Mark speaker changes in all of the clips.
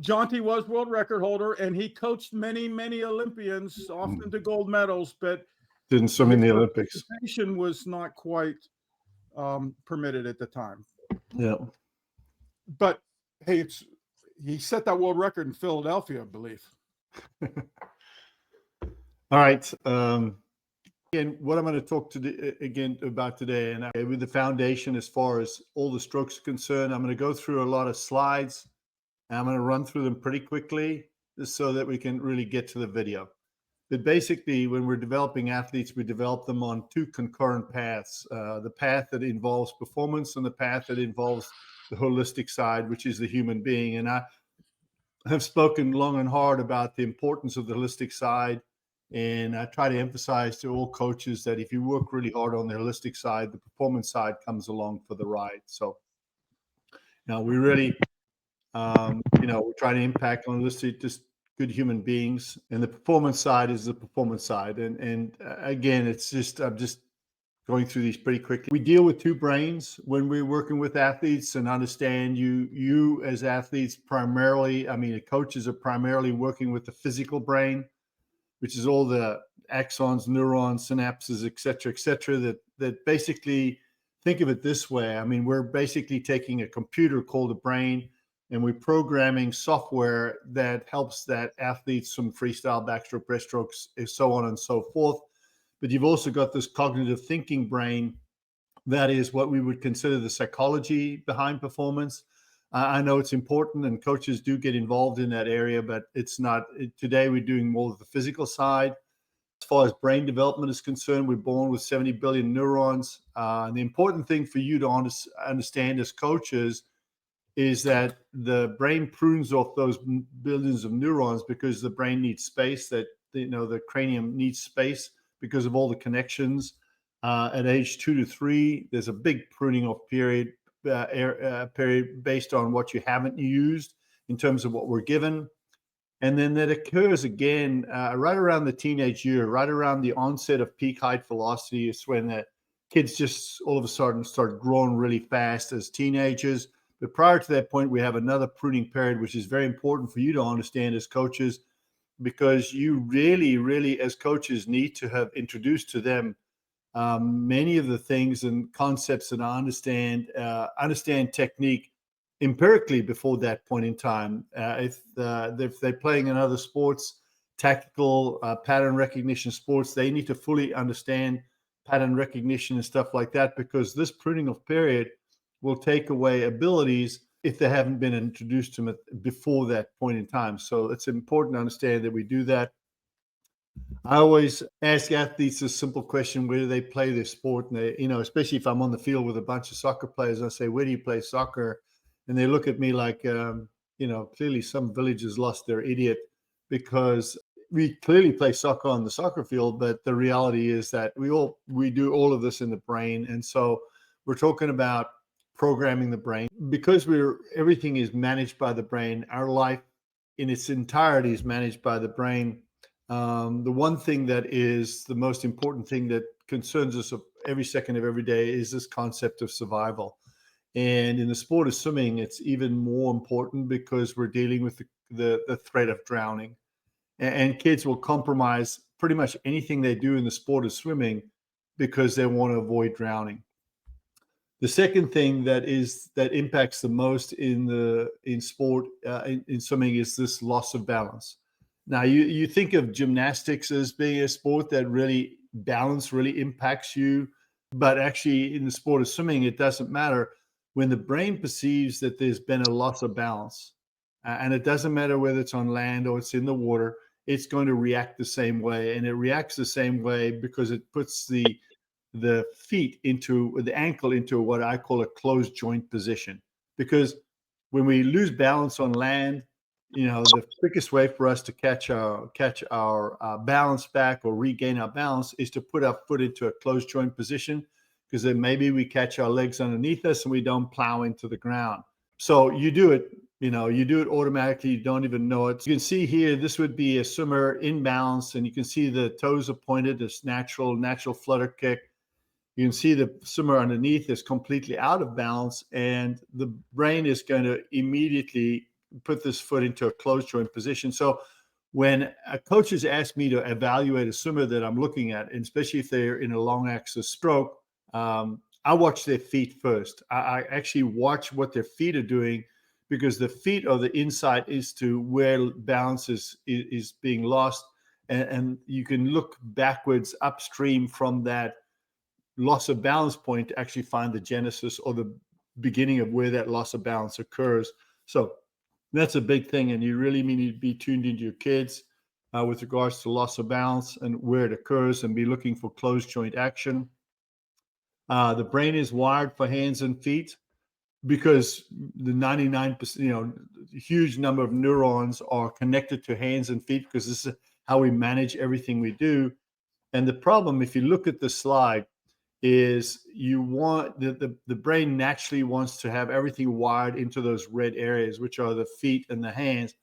Speaker 1: Jonty was world record holder, and he coached many, many Olympians, often to gold medals, but
Speaker 2: didn't swim in the Olympics.
Speaker 1: Participation was not quite permitted at the time.
Speaker 2: Yeah.
Speaker 1: But hey, he set that world record in Philadelphia, I believe.
Speaker 2: All right. And what I'm going to talk again about today, and with the foundation as far as all the strokes are concerned, I'm going to go through a lot of slides, and I'm going to run through them pretty quickly just so that we can really get to the video. But basically, when we're developing athletes, we develop them on two concurrent paths, the path that involves performance and the path that involves the holistic side, which is the human being. And I have spoken long and hard about the importance of the holistic side. And I try to emphasize to all coaches that if you work really hard on the holistic side, the performance side comes along for the ride. So now we really, we try to impact on holistic, just good human beings. And the performance side is the performance side. And again, it's just, I'm just going through these pretty quickly. We deal with two brains when we're working with athletes, and understand you as athletes primarily, the coaches are primarily working with the physical brain, which is all the axons, neurons, synapses, et cetera, that basically, think of it this way. We're basically taking a computer called the brain, and we're programming software that helps that athlete swim freestyle, backstroke, breaststrokes, and so on and so forth. But you've also got this cognitive thinking brain that is what we would consider the psychology behind performance. I know it's important, and coaches do get involved in that area, but it's not. Today, we're doing more of the physical side. As far as brain development is concerned, we're born with 70 billion neurons. And the important thing for you to understand as coaches is that the brain prunes off those billions of neurons because the brain needs space, that the cranium needs space because of all the connections. At age 2 to 3, there's a big pruning off period based on what you haven't used in terms of what we're given. And then that occurs again right around the teenage year, right around the onset of peak height velocity. Is when the kids just all of a sudden start growing really fast as teenagers. But prior to that point, we have another pruning period, which is very important for you to understand as coaches, because you really, really, as coaches, need to have introduced to them many of the things and concepts that I understand technique empirically before that point in time. If they're playing in other sports, tactical pattern recognition sports, they need to fully understand pattern recognition and stuff like that, because this pruning of period will take away abilities if they haven't been introduced to them before that point in time. So it's important to understand that we do that. I always ask athletes a simple question: where do they play their sport? And they, especially if I'm on the field with a bunch of soccer players, I say, where do you play soccer? And they look at me like, clearly some village has lost their idiot, because we clearly play soccer on the soccer field, but the reality is that we do all of this in the brain. And so we're talking about programming the brain, because everything is managed by the brain. Our life in its entirety is managed by the brain. The one thing that is the most important thing that concerns us every second of every day is this concept of survival. And in the sport of swimming, it's even more important, because we're dealing with the threat of drowning. And kids will compromise pretty much anything they do in the sport of swimming because they want to avoid drowning. The second thing that impacts the most in sport, in swimming, is this loss of balance. Now, you think of gymnastics as being a sport that really balance really impacts you, but actually in the sport of swimming, it doesn't matter. When the brain perceives that there's been a loss of balance, and it doesn't matter whether it's on land or it's in the water, it's going to react the same way. And it reacts the same way because it puts the ankle into what I call a closed joint position. Because when we lose balance on land, the quickest way for us to catch our balance back or regain our balance is to put our foot into a closed joint position, because then maybe we catch our legs underneath us and we don't plow into the ground. So you do it automatically. You don't even know it. You can see here, this would be a swimmer in balance, and you can see the toes are pointed, this natural flutter kick. You can see the swimmer underneath is completely out of balance, and the brain is going to immediately put this foot into a closed joint position. So when coaches ask me to evaluate a swimmer that I'm looking at, and especially if they're in a long axis stroke, I watch their feet first. I actually watch what their feet are doing, because the feet are the insight as to where balance is being lost. And you can look backwards upstream from that loss of balance point to actually find the genesis or the beginning of where that loss of balance occurs. So that's a big thing, and you really need to be tuned into your kids with regards to loss of balance and where it occurs, and be looking for closed joint action. The brain is wired for hands and feet, because the 99%, huge number of neurons are connected to hands and feet, because this is how we manage everything we do. And the problem, if you look at the slide, is you want the brain naturally wants to have everything wired into those red areas, which are the feet and the hands.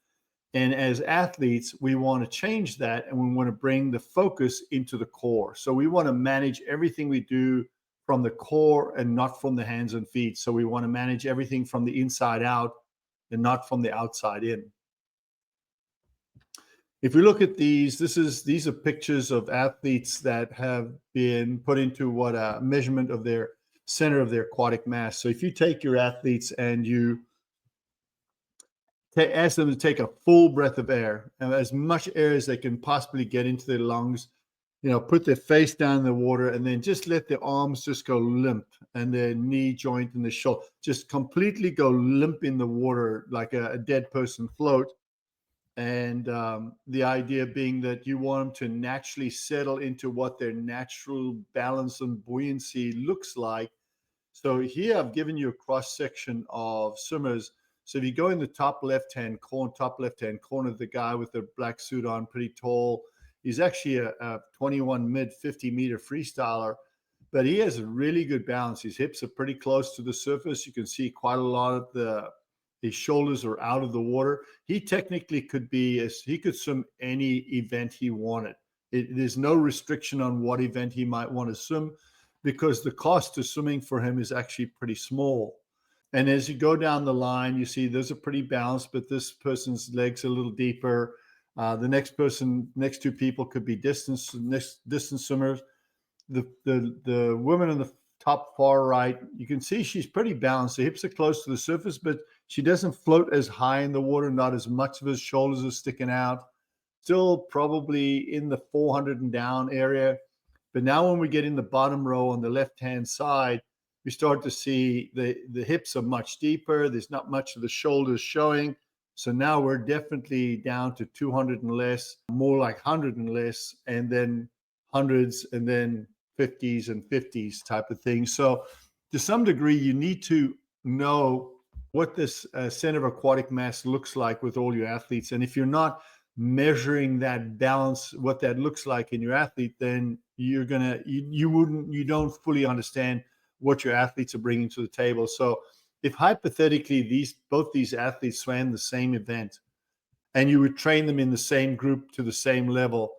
Speaker 2: And as athletes, we want to change that, and we want to bring the focus into the core. So we want to manage everything we do from the core and not from the hands and feet. So we want to manage everything from the inside out and not from the outside in. If we look at these are pictures of athletes that have been put into what a measurement of their center of their aquatic mass. So if you take your athletes and you ask them to take a full breath of air, and as much air as they can possibly get into their lungs, put their face down in the water, and then just let their arms just go limp, and their knee joint and the shoulder just completely go limp in the water, like a dead person float. And the idea being that you want them to naturally settle into what their natural balance and buoyancy looks like. So here I've given you a cross section of swimmers. So if you go in the top left-hand corner, the guy with the black suit on, pretty tall. He's actually a 21 mid 50 meter freestyler, but he has a really good balance. His hips are pretty close to the surface. You can see quite a lot of his shoulders are out of the water. He technically he could swim any event he wanted. There's no restriction on what event he might want to swim, because the cost of swimming for him is actually pretty small. And as you go down the line, you see those are pretty balanced, but this person's legs are a little deeper. The next two people could be distance swimmers. The woman in the top far right, you can see she's pretty balanced. The hips are close to the surface, but she doesn't float as high in the water. Not as much of her shoulders are sticking out. Still probably in the 400 and down area. But now when we get in the bottom row on the left-hand side, we start to see the hips are much deeper. There's not much of the shoulders showing. So now we're definitely down to 200 and less, more like 100 and less, and then hundreds, and then 50s and 50s type of thing. So to some degree, you need to know what this center of aquatic mass looks like with all your athletes. And if you're not measuring that balance, what that looks like in your athlete, then you don't fully understand what your athletes are bringing to the table. So if hypothetically both these athletes swam the same event, and you would train them in the same group to the same level,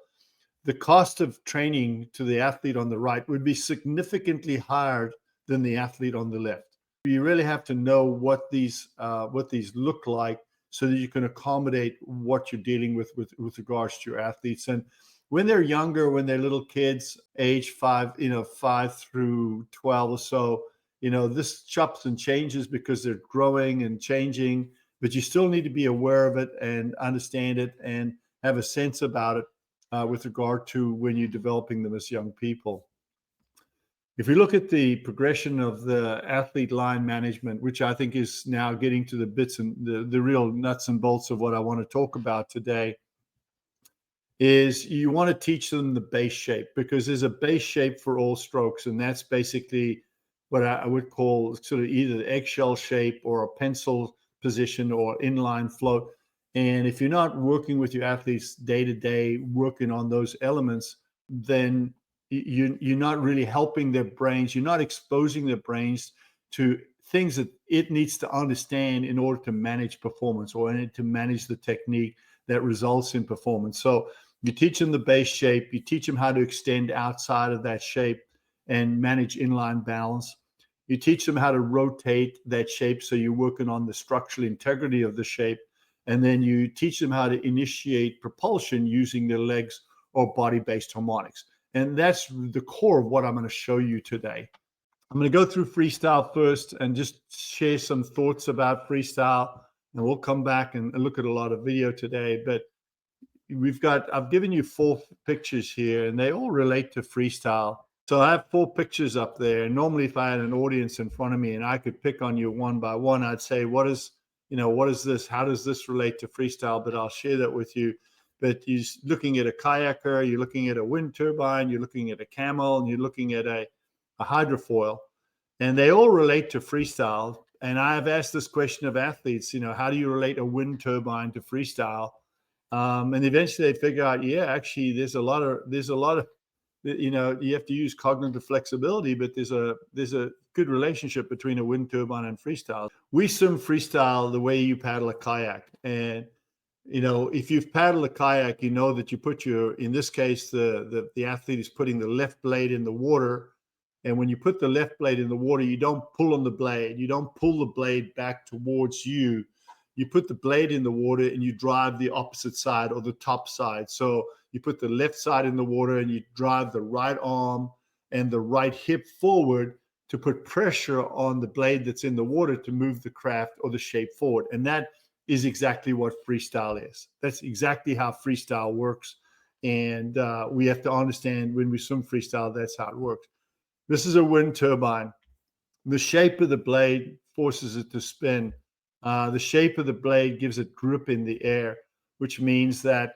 Speaker 2: the cost of training to the athlete on the right would be significantly higher than the athlete on the left. You really have to know what these look like, so that you can accommodate what you're dealing with regards to your athletes. And when they're younger, when they're little kids, age 5 through 12 or so, this chops and changes because they're growing and changing, but you still need to be aware of it and understand it and have a sense about it with regard to when you're developing them as young people. If we look at the progression of the athlete line management, which I think is now getting to the bits and the real nuts and bolts of what I want to talk about today, is you want to teach them the base shape, because there's a base shape for all strokes. And that's basically what I would call sort of either the eggshell shape or a pencil position or inline float. And if you're not working with your athletes day to day, working on those elements, then you're not really helping their brains. You're not exposing their brains to things that it needs to understand in order to manage performance, or to manage the technique that results in performance. So you teach them the base shape, you teach them how to extend outside of that shape and manage inline balance. You teach them how to rotate that shape, so you're working on the structural integrity of the shape. and then you teach them how to initiate propulsion using their legs or body-based harmonics. And that's the core of what I'm going to show you today. I'm going to go through freestyle first and just share some thoughts about freestyle, and we'll come back and look at a lot of video today. But I've given you 4 pictures here, and they all relate to freestyle. So I have 4 pictures up there. And normally if I had an audience in front of me and I could pick on you one by one, I'd say, what is this? How does this relate to freestyle? But I'll share that with you. But you're looking at a kayaker, you're looking at a wind turbine, you're looking at a camel, and you're looking at a hydrofoil, and they all relate to freestyle. And I have asked this question of athletes, how do you relate a wind turbine to freestyle? And eventually they figure out, actually there's a lot of, you have to use cognitive flexibility, but there's a good relationship between a wind turbine and freestyle. We swim freestyle the way you paddle a kayak. And if you've paddled a kayak, you know that you put in this case, the athlete is putting the left blade in the water. And when you put the left blade in the water, you don't pull on the blade. You don't pull the blade back towards you. You put the blade in the water and you drive the opposite side or the top side. So you put the left side in the water and you drive the right arm and the right hip forward to put pressure on the blade that's in the water to move the craft or the shape forward. And that is exactly what freestyle is. That's exactly how freestyle works. And we have to understand when we swim freestyle, that's how it works. This is a wind turbine. The shape of the blade forces it to spin. The shape of the blade gives it grip in the air, which means that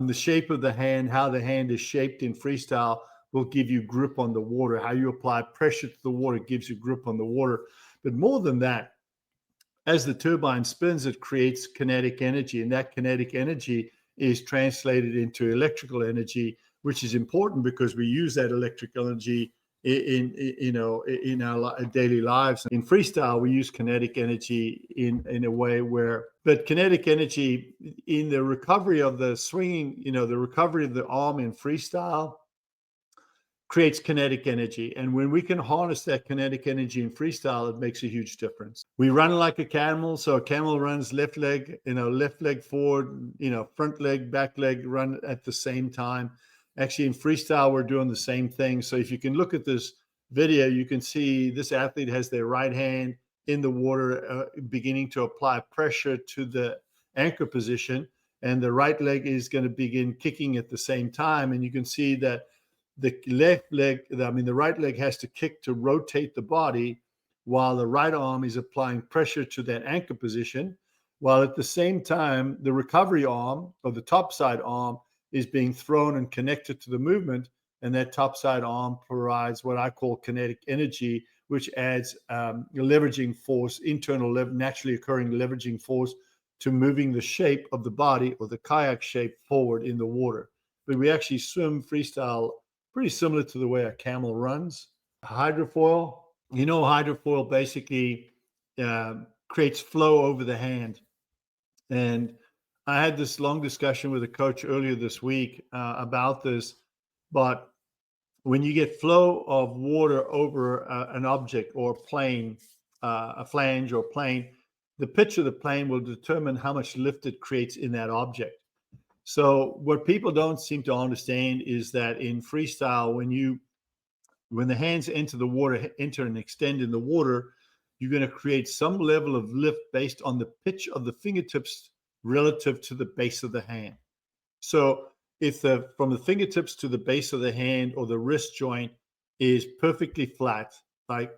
Speaker 2: the shape of the hand, how the hand is shaped in freestyle, will give you grip on the water. How you apply pressure to the water gives you grip on the water. But more than that, as the turbine spins, it creates kinetic energy, and that kinetic energy is translated into electrical energy, which is important because we use that electrical energy in our daily lives. In freestyle, we use kinetic energy in a way but kinetic energy in the recovery of the swinging, the recovery of the arm in freestyle creates kinetic energy. And when we can harness that kinetic energy in freestyle, it makes a huge difference. We run like a camel. So a camel runs left leg forward, front leg, back leg, run at the same time. Actually, in freestyle, we're doing the same thing. So if you can look at this video, you can see this athlete has their right hand in the water, beginning to apply pressure to the anchor position. And the right leg is going to begin kicking at the same time. And you can see that the right leg has to kick to rotate the body, while the right arm is applying pressure to that anchor position, while at the same time, the recovery arm or the topside arm is being thrown and connected to the movement, and that topside arm provides what I call kinetic energy, which adds leveraging force, naturally occurring leveraging force to moving the shape of the body or the kayak shape forward in the water. But we actually swim freestyle pretty similar to the way a camel runs. Hydrofoil, hydrofoil basically creates flow over the hand. And I had this long discussion with a coach earlier this week about this, but when you get flow of water over an object or plane, a flange or plane, the pitch of the plane will determine how much lift it creates in that object. So what people don't seem to understand is that in freestyle, when the hands enter and extend in the water, you're going to create some level of lift based on the pitch of the fingertips relative to the base of the hand. So if from the fingertips to the base of the hand or the wrist joint is perfectly flat, like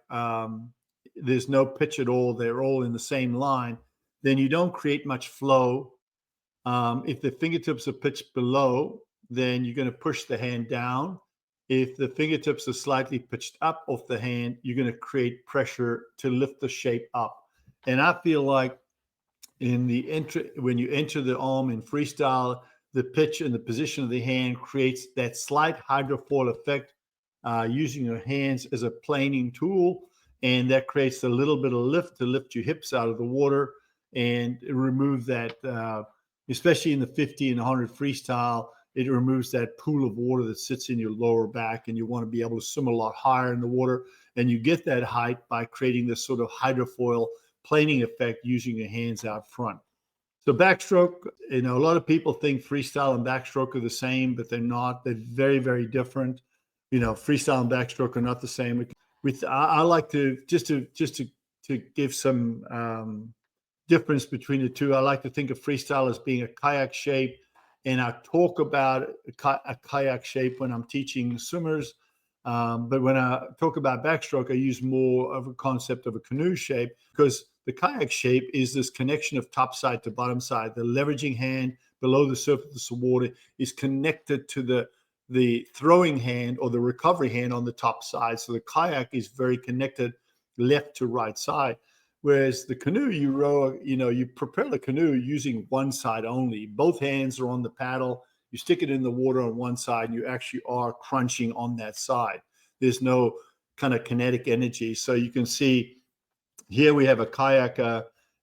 Speaker 2: there's no pitch at all, they're all in the same line, then you don't create much flow. If the fingertips are pitched below, then you're going to push the hand down. If the fingertips are slightly pitched up off the hand, you're going to create pressure to lift the shape up. And I feel like when you enter the arm in freestyle, the pitch and the position of the hand creates that slight hydrofoil effect, using your hands as a planing tool. And that creates a little bit of lift to lift your hips out of the water and remove that, especially in the 50 and 100 freestyle, it removes that pool of water that sits in your lower back, and you want to be able to swim a lot higher in the water. And you get that height by creating this sort of hydrofoil planing effect using your hands out front. So backstroke, a lot of people think freestyle and backstroke are the same, but they're not. They're very, very different. Freestyle and backstroke are not the same. I like to just to give some difference between the two. I like to think of freestyle as being a kayak shape, and I talk about a kayak shape when I'm teaching swimmers. But when I talk about backstroke, I use more of a concept of a canoe shape, because the kayak shape is this connection of top side to bottom side. The leveraging hand below the surface of water is connected to the throwing hand or the recovery hand on the top side. So the kayak is very connected left to right side. Whereas the canoe, you row, you propel a canoe using one side only. Both hands are on the paddle. You stick it in the water on one side, and you actually are crunching on that side. There's no kind of kinetic energy. So you can see here we have a kayak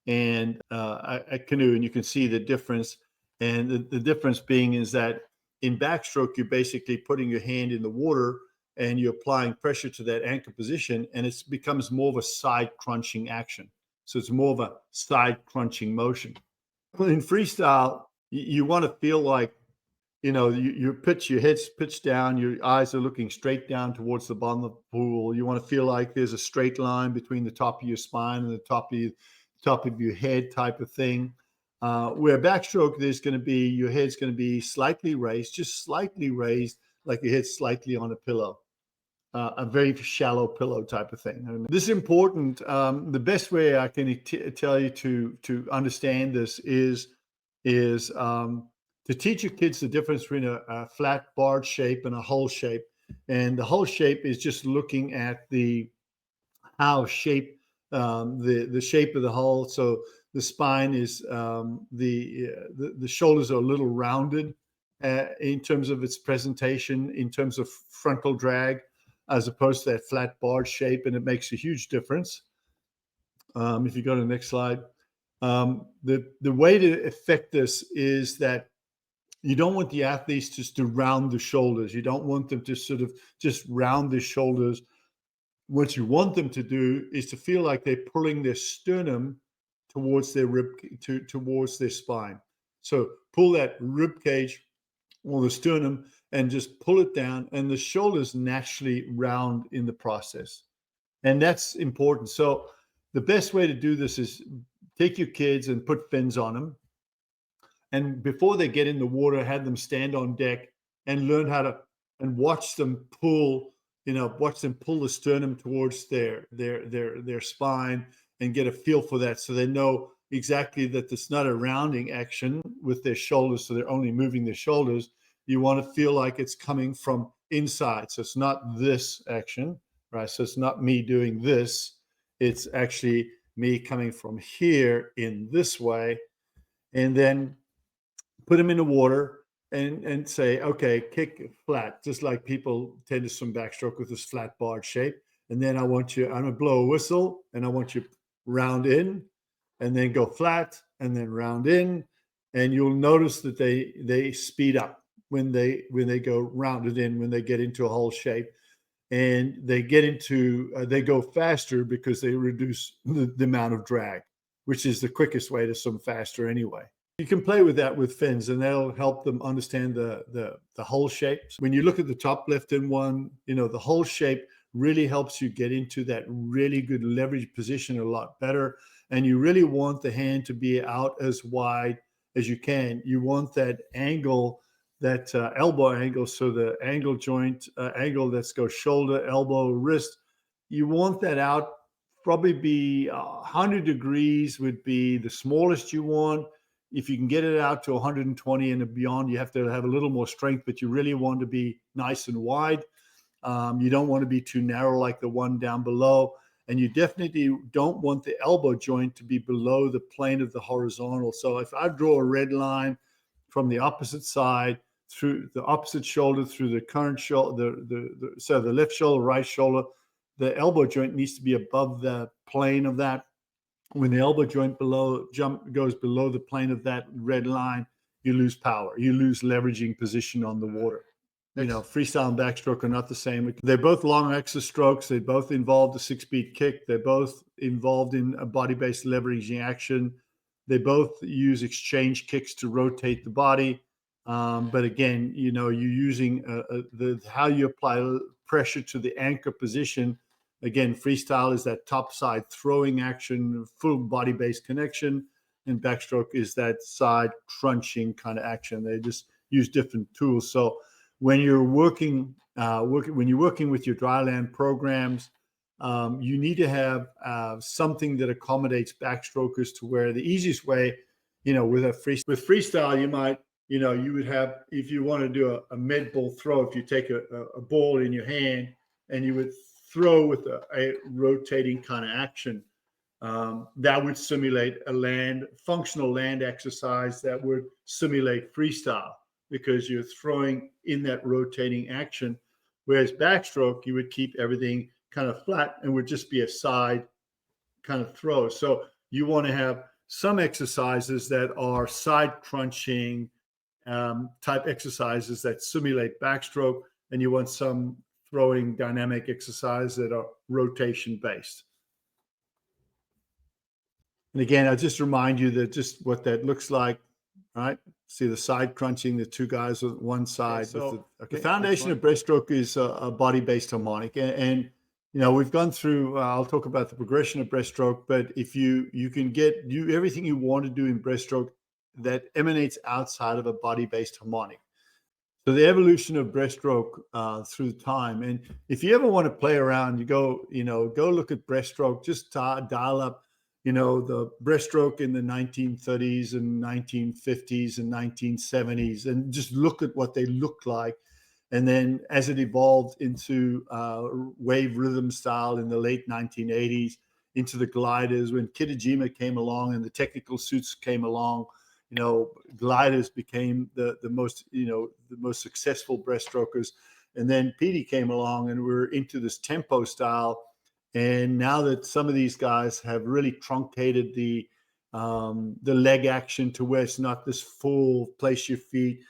Speaker 2: and a canoe, and you can see the difference. And the difference being is that in backstroke, you're basically putting your hand in the water and you're applying pressure to that anchor position, and it becomes more of a side crunching action. So it's more of a side crunching motion. In freestyle, you want to feel like, your head's pitched down, your eyes are looking straight down towards the bottom of the pool. You want to feel like there's a straight line between the top of your spine and the top of your head type of thing. Where backstroke, your head's going to be slightly raised, just slightly raised, like your head's slightly on a pillow, a very shallow pillow type of thing. And this is important. The best way I can tell you to understand this is to teach your kids the difference between a flat barred shape and a hull shape. And the hull shape is just looking at the shape of the hull. So the spine is the shoulders are a little rounded in terms of its presentation, in terms of frontal drag, as opposed to that flat barred shape, and it makes a huge difference. If you go to the next slide, the way to affect this is that you don't want the athletes just to round the shoulders. You don't want them to sort of just round their shoulders. What you want them to do is to feel like they're pulling their sternum towards their towards their spine. So pull that rib cage or the sternum and just pull it down, and the shoulders naturally round in the process. And that's important. So the best way to do this is take your kids and put fins on them. And before they get in the water, have them stand on deck and learn and watch them pull the sternum towards their spine and get a feel for that, so they know exactly that it's not a rounding action with their shoulders, so they're only moving their shoulders. You want to feel like it's coming from inside. So it's not this action, right? So it's not me doing this. It's actually me coming from here in this way, and then put them in the water and say, okay, kick flat, just like people tend to swim backstroke with this flat barred shape. And then I'm going to blow a whistle, and I want you round in and then go flat and then round in. And you'll notice that they speed up when they go rounded in, when they get into a whole shape. And they go faster because they reduce the amount of drag, which is the quickest way to swim faster anyway. You can play with that with fins, and that'll help them understand the hull shapes. When you look at the top left-hand one, the hull shape really helps you get into that really good leverage position a lot better. And you really want the hand to be out as wide as you can. You want that angle, that elbow angle, so the angle joint angle that's go shoulder, elbow, wrist, you want that out. Probably be 100 degrees would be the smallest you want. If you can get it out to 120 and beyond, you have to have a little more strength, but you really want to be nice and wide. You don't want to be too narrow like the one down below. And you definitely don't want the elbow joint to be below the plane of the horizontal. So if I draw a red line from the opposite side through the opposite shoulder, through the current shoulder, so the left shoulder, right shoulder, the elbow joint needs to be above the plane of that. When the elbow joint goes below the plane of that red line, you lose power. You lose leveraging position on the water. Freestyle and backstroke are not the same. They're both long axis strokes. They both involve the 6-beat kick. They're both involved in a body-based leveraging action. They both use exchange kicks to rotate the body. But again, you're using how you apply pressure to the anchor position. Again, freestyle is that top side throwing action, full body-based connection, and backstroke is that side crunching kind of action. They just use different tools. So when you're working with your dryland programs, you need to have something that accommodates backstrokers to where the easiest way, with freestyle, you would have, if you want to do a med ball throw, if you take a ball in your hand and you would throw with a rotating kind of action, that would simulate a functional land exercise that would simulate freestyle, because you're throwing in that rotating action. Whereas backstroke, you would keep everything kind of flat and would just be a side kind of throw. So you want to have some exercises that are side crunching type exercises that simulate backstroke, and you want some throwing dynamic exercise that are rotation based. And again, I'll just remind you that just what that looks like, right? See the side crunching, the two guys on one side. The foundation of breaststroke is a body-based harmonic. And we've gone through, I'll talk about the progression of breaststroke, but if you can do everything you want to do in breaststroke that emanates outside of a body-based harmonic. So the evolution of breaststroke through time. And if you ever want to play around, you go look at breaststroke, just dial up, the breaststroke in the 1930s and 1950s and 1970s, and just look at what they looked like. And then as it evolved into wave rhythm style in the late 1980s, into the gliders, when Kitajima came along and the technical suits came along, gliders became the most successful breaststrokers. And then PD came along and we're into this tempo style. And now that some of these guys have really truncated the leg action to where it's not this full place your feet,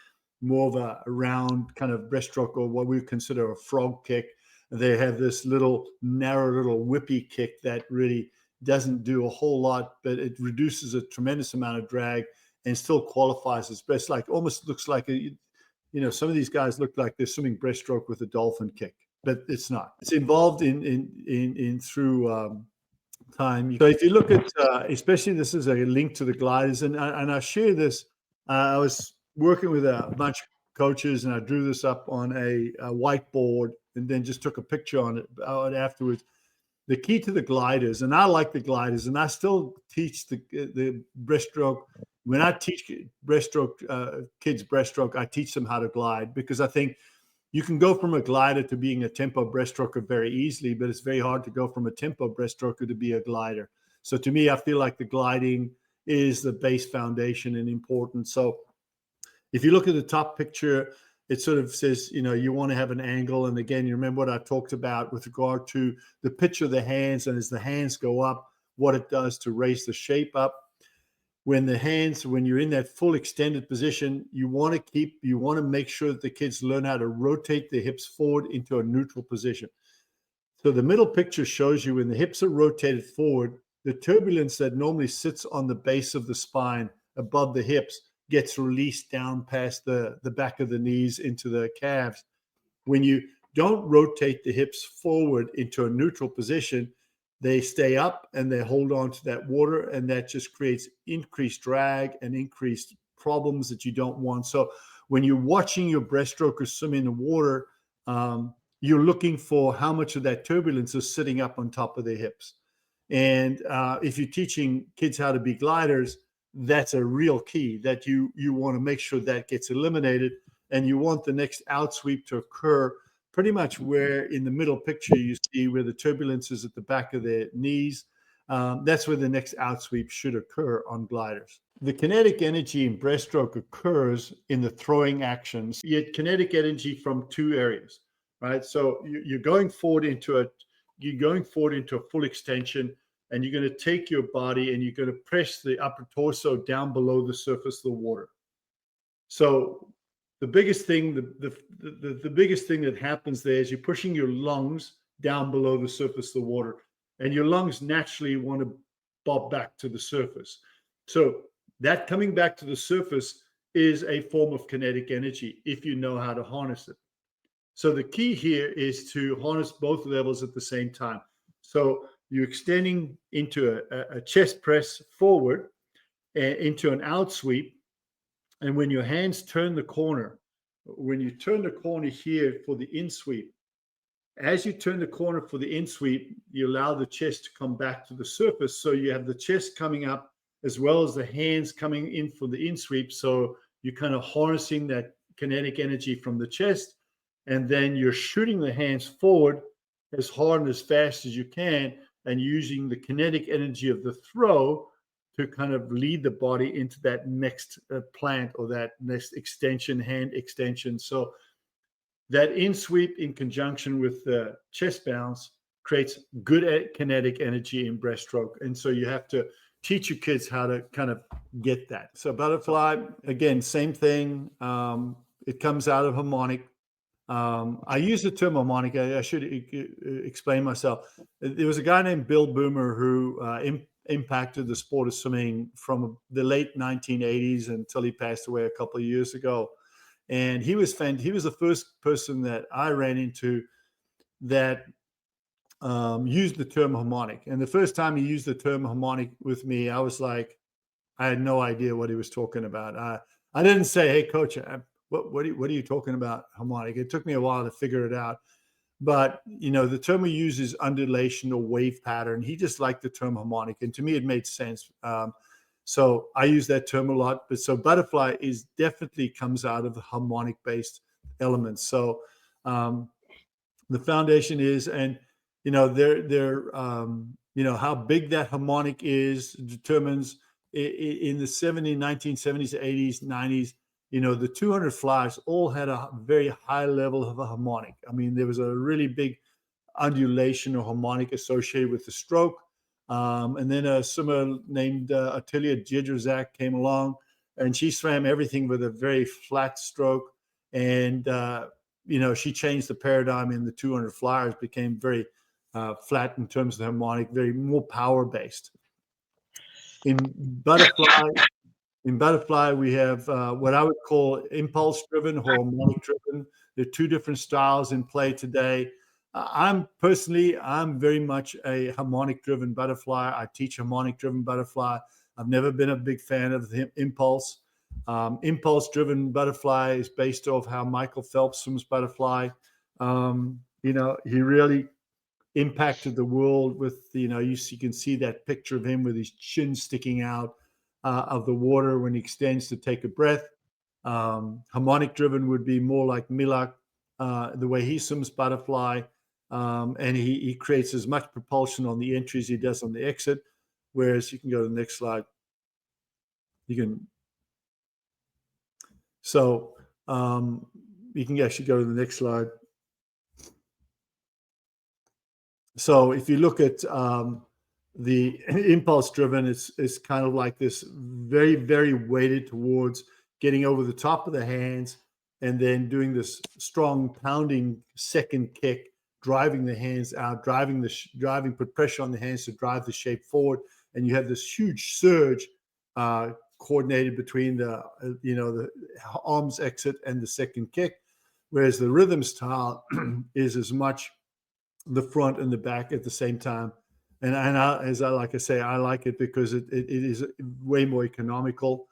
Speaker 2: more of a round kind of breaststroke, or what we consider a frog kick. They have this narrow little whippy kick that really doesn't do a whole lot, but it reduces a tremendous amount of drag and still qualifies as breast. Like almost looks like some of these guys look like they're swimming breaststroke with a dolphin kick, but it's not. It's involved in through time. So if you look at, especially this is a link to the gliders, and I share this. I was working with a bunch of coaches, and I drew this up on a whiteboard, and then just took a picture on it afterwards. The key to the gliders, and I like the gliders, and I still teach the breaststroke. When I teach breaststroke kids breaststroke, I teach them how to glide, because I think you can go from a glider to being a tempo breaststroker very easily, but it's very hard to go from a tempo breaststroker to be a glider. So to me, I feel like the gliding is the base foundation and important. So if you look at the top picture, it sort of says, you want to have an angle. And again, you remember what I talked about with regard to the pitch of the hands, and as the hands go up, what it does to raise the shape up. When you're in that full extended position, you want to make sure that the kids learn how to rotate the hips forward into a neutral position. So the middle picture shows you when the hips are rotated forward, the turbulence that normally sits on the base of the spine above the hips gets released down past the back of the knees into the calves. When you don't rotate the hips forward into a neutral position, they stay up and they hold on to that water, and that just creates increased drag and increased problems that you don't want. So when you're watching your breaststrokers swim in the water, you're looking for how much of that turbulence is sitting up on top of their hips. And if you're teaching kids how to be gliders, that's a real key, that you want to make sure that gets eliminated, and you want the next out sweep to occur pretty much where in the middle picture you see where the turbulence is at the back of their knees. That's where the next out sweep should occur on gliders. The kinetic energy in breaststroke occurs in the throwing actions. You get kinetic energy from two areas, right? So you're going forward into a full extension, and you're going to take your body and you're going to press the upper torso down below the surface of the water. So the biggest thing, the biggest thing that happens there is you're pushing your lungs down below the surface of the water, and your lungs naturally want to bob back to the surface. So that coming back to the surface is a form of kinetic energy if you know how to harness it. So the key here is to harness both levels at the same time. So you're extending into a chest press forward and into an out sweep. And when your hands turn the corner, when you turn the corner here for the in sweep, as you turn the corner for the in sweep, you allow the chest to come back to the surface. So you have the chest coming up as well as the hands coming in for the in sweep. So you're kind of harnessing that kinetic energy from the chest. And then you're shooting the hands forward as hard and as fast as you can, and using the kinetic energy of the throw to kind of lead the body into that next plant or that next extension, hand extension. So that in sweep in conjunction with the chest bounce creates good kinetic energy in breaststroke. And so you have to teach your kids how to kind of get that. So butterfly, again, same thing. It comes out of harmonic. I use the term harmonic. I should explain myself. There was a guy named Bill Boomer who impacted the sport of swimming from the late 1980s until he passed away a couple of years ago. And he was the first person that I ran into that used the term harmonic. And the first time he used the term harmonic with me, I was like, I had no idea what he was talking about. I didn't say, "Hey, coach, what are you talking about harmonic?" It took me a while to figure it out. But, the term we use is undulation or wave pattern. He just liked the term harmonic. And to me, it made sense. So I use that term a lot. But so butterfly definitely comes out of the harmonic-based elements. So the foundation is, and, how big that harmonic is determines in the 1970s, 80s, 90s, the 200 flyers all had a very high level of a harmonic. I mean, there was a really big undulation or harmonic associated with the stroke. And then a swimmer named Attilia Jedrzak came along, and she swam everything with a very flat stroke. And, she changed the paradigm in the 200 flyers, became very flat in terms of the harmonic, very more power-based. In butterfly, we have what I would call impulse-driven or harmonic-driven. There are two different styles in play today. I'm very much a harmonic-driven butterfly. I teach harmonic-driven butterfly. I've never been a big fan of the impulse. Impulse-driven butterfly is based off how Michael Phelps swims butterfly. He really impacted the world with, you can see that picture of him with his chin sticking out of the water when he extends to take a breath. Harmonic-driven would be more like Milak, the way he swims butterfly. And he creates as much propulsion on the entry as he does on the exit. Whereas you can go to the next slide. You can actually go to the next slide. So if you look at the impulse driven, it's kind of like this very, very weighted towards getting over the top of the hands and then doing this strong pounding second kick, driving the hands out, put pressure on the hands to drive the shape forward. And you have this huge surge coordinated between the arms exit and the second kick. Whereas the rhythm style is as much the front and the back at the same time. And I like it because it is way more economical.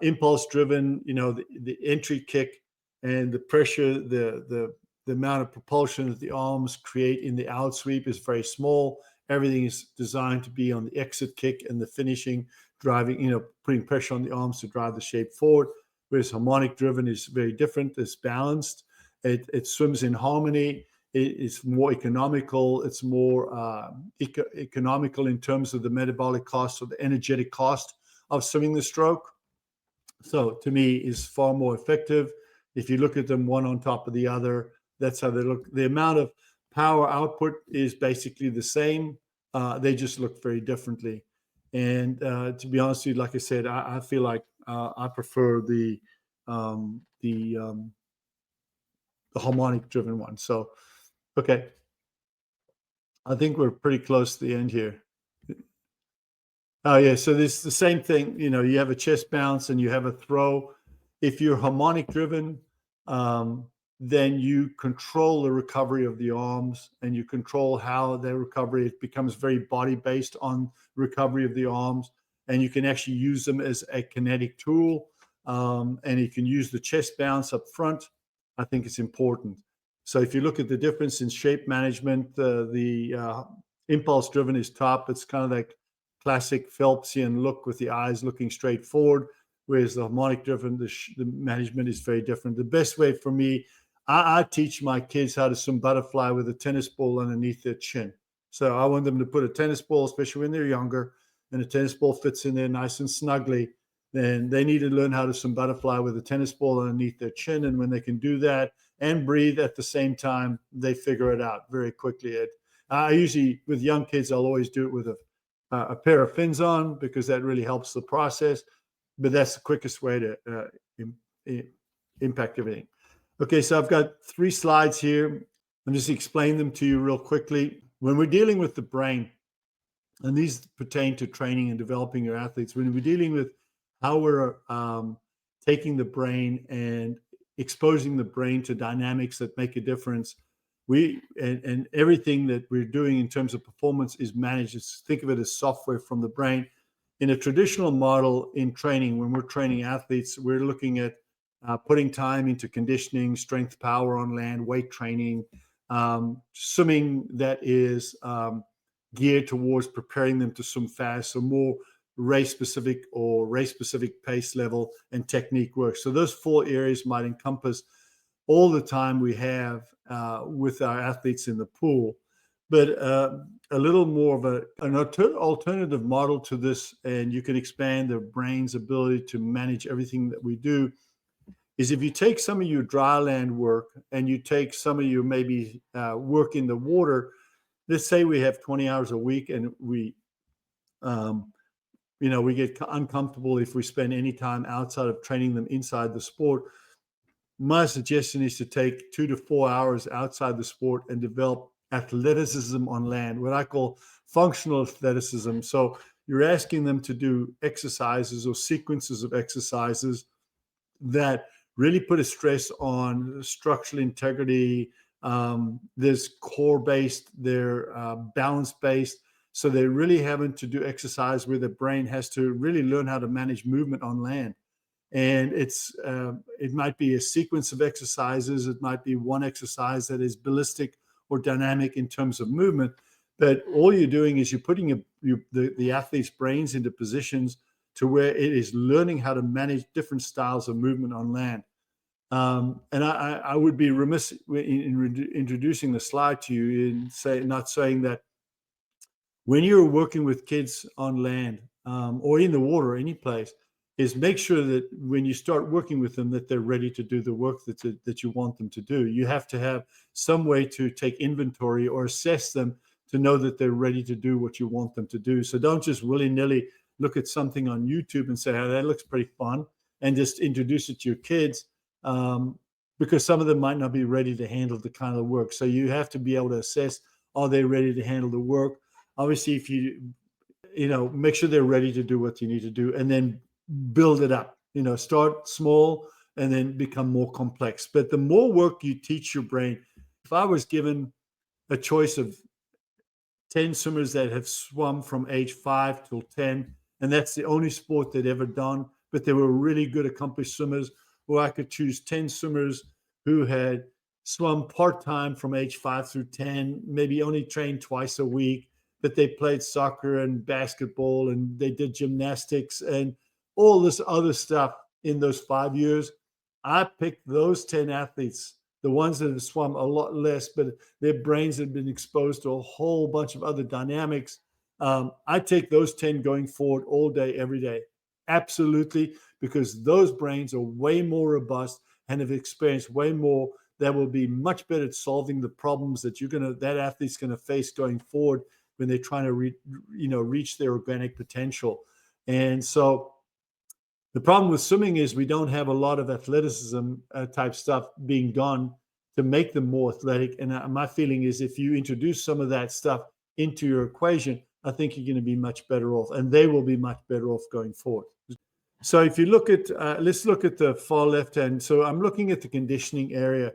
Speaker 2: Impulse driven, the entry kick and the pressure, the amount of propulsion that the arms create in the out sweep is very small. Everything is designed to be on the exit kick and the finishing, driving, putting pressure on the arms to drive the shape forward. Whereas harmonic driven is very different. It's balanced. It swims in harmony. It's more economical. It's more economical in terms of the metabolic cost or the energetic cost of swimming the stroke. So to me, is far more effective. If you look at them one on top of the other, that's how they look. The amount of power output is basically the same. They just look very differently. And to be honest with you, like I said, I feel like I prefer the harmonic driven one. So, okay. I think we're pretty close to the end here. Oh yeah, so this the same thing. You have a chest bounce and you have a throw. If you're harmonic driven, then you control the recovery of the arms and you control how their recovery. It becomes very body based on recovery of the arms, and you can actually use them as a kinetic tool. And you can use the chest bounce up front. I think it's important. So if you look at the difference in shape management, the impulse driven is top. It's kind of like classic Phelpsian look with the eyes looking straight forward, whereas the harmonic driven, the management is very different. The best way for me, I teach my kids how to swim butterfly with a tennis ball underneath their chin. So I want them to put a tennis ball, especially when they're younger, and a tennis ball fits in there nice and snugly. Then they need to learn how to swim butterfly with a tennis ball underneath their chin. And when they can do that and breathe at the same time, they figure it out very quickly. I usually, with young kids, I'll always do it with a pair of fins on, because that really helps the process. But that's the quickest way to impact everything. Okay, so I've got 3 slides here. I'm just explain them to you real quickly. When we're dealing with the brain, and these pertain to training and developing your athletes, when we're dealing with how we're taking the brain and exposing the brain to dynamics that make a difference, and everything that we're doing in terms of performance is managed. Think of it as software from the brain. In a traditional model in training, when we're training athletes, we're looking at putting time into conditioning, strength, power on land, weight training, swimming that is geared towards preparing them to swim fast, so more race-specific or race-specific pace level and technique work. So those 4 areas might encompass all the time we have with our athletes in the pool. But a little more of an alternative model to this, and you can expand the brain's ability to manage everything that we do, is if you take some of your dry land work and you take some of your maybe work in the water. Let's say we have 20 hours a week, and we get uncomfortable if we spend any time outside of training them inside the sport. My suggestion is to take 2 to 4 hours outside the sport and develop athleticism on land, what I call functional athleticism. So you're asking them to do exercises or sequences of exercises that really put a stress on structural integrity. There's core-based, they're balance-based. So they're really having to do exercise where the brain has to really learn how to manage movement on land. And it might be a sequence of exercises. It might be one exercise that is ballistic or dynamic in terms of movement. But all you're doing is you're putting the athlete's brains into positions to where it is learning how to manage different styles of movement on land. And I would be remiss in introducing the slide to you in not saying that when you're working with kids on land or in the water, any place, is make sure that when you start working with them, that they're ready to do the work that you want them to do. You have to have some way to take inventory or assess them to know that they're ready to do what you want them to do. So don't just willy-nilly look at something on YouTube and say, oh, that looks pretty fun, and just introduce it to your kids, because some of them might not be ready to handle the kind of work. So you have to be able to assess, are they ready to handle the work? Obviously, if you make sure they're ready to do what you need to do, and then build it up. Start small and then become more complex. But the more work you teach your brain, if I was given a choice of 10 swimmers that have swum from age 5 till 10, and that's the only sport they'd ever done, but they were really good, accomplished swimmers, or I could choose 10 swimmers who had swum part-time from age 5 through 10, maybe only trained twice a week, but they played soccer and basketball and they did gymnastics and all this other stuff in those 5 years. I picked those 10 athletes, the ones that have swum a lot less, but their brains had been exposed to a whole bunch of other dynamics. I take those 10 going forward all day, every day. Absolutely, because those brains are way more robust and have experienced way more, that will be much better at solving the problems that that athlete's going to face going forward when they're trying to reach their organic potential. And so the problem with swimming is we don't have a lot of athleticism type stuff being done to make them more athletic. And my feeling is if you introduce some of that stuff into your equation, I think you're going to be much better off, and they will be much better off going forward. So if you look at, let's look at the far left hand. So I'm looking at the conditioning area.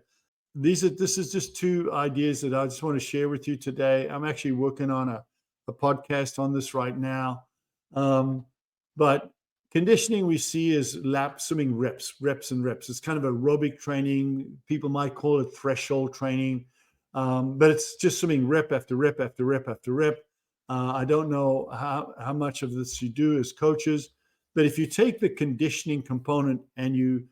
Speaker 2: This is just two ideas that I just want to share with you today. I'm actually working on a podcast on this right now. But conditioning we see is lap swimming reps. It's kind of aerobic training. People might call it threshold training, but it's just swimming rep after rep after rep after rep. I don't know how much of this you do as coaches, but if you take the conditioning component and you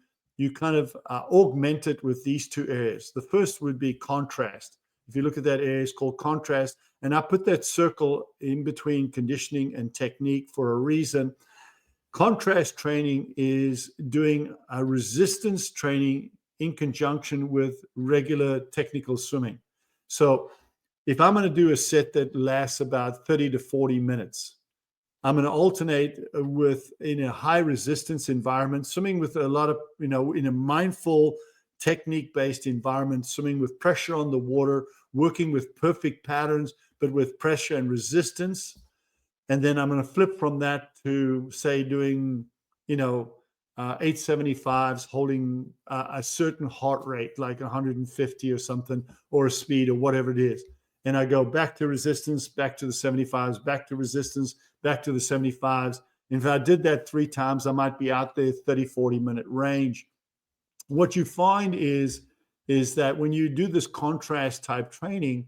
Speaker 2: kind of augment it with these two areas. The first would be contrast. If you look at that area, it's called contrast. And I put that circle in between conditioning and technique for a reason. Contrast training is doing a resistance training in conjunction with regular technical swimming. So if I'm going to do a set that lasts about 30 to 40 minutes, I'm going to alternate with, in a high resistance environment, swimming with a lot of, in a mindful technique-based environment, swimming with pressure on the water, working with perfect patterns, but with pressure and resistance. And then I'm going to flip from that to, say, doing, 875s, holding a certain heart rate, like 150 or something, or a speed or whatever it is. And I go back to resistance, back to the 75s, back to resistance, back to the 75s. And if I did that 3 times, I might be out there 30, 40-minute range. What you find is that when you do this contrast type training,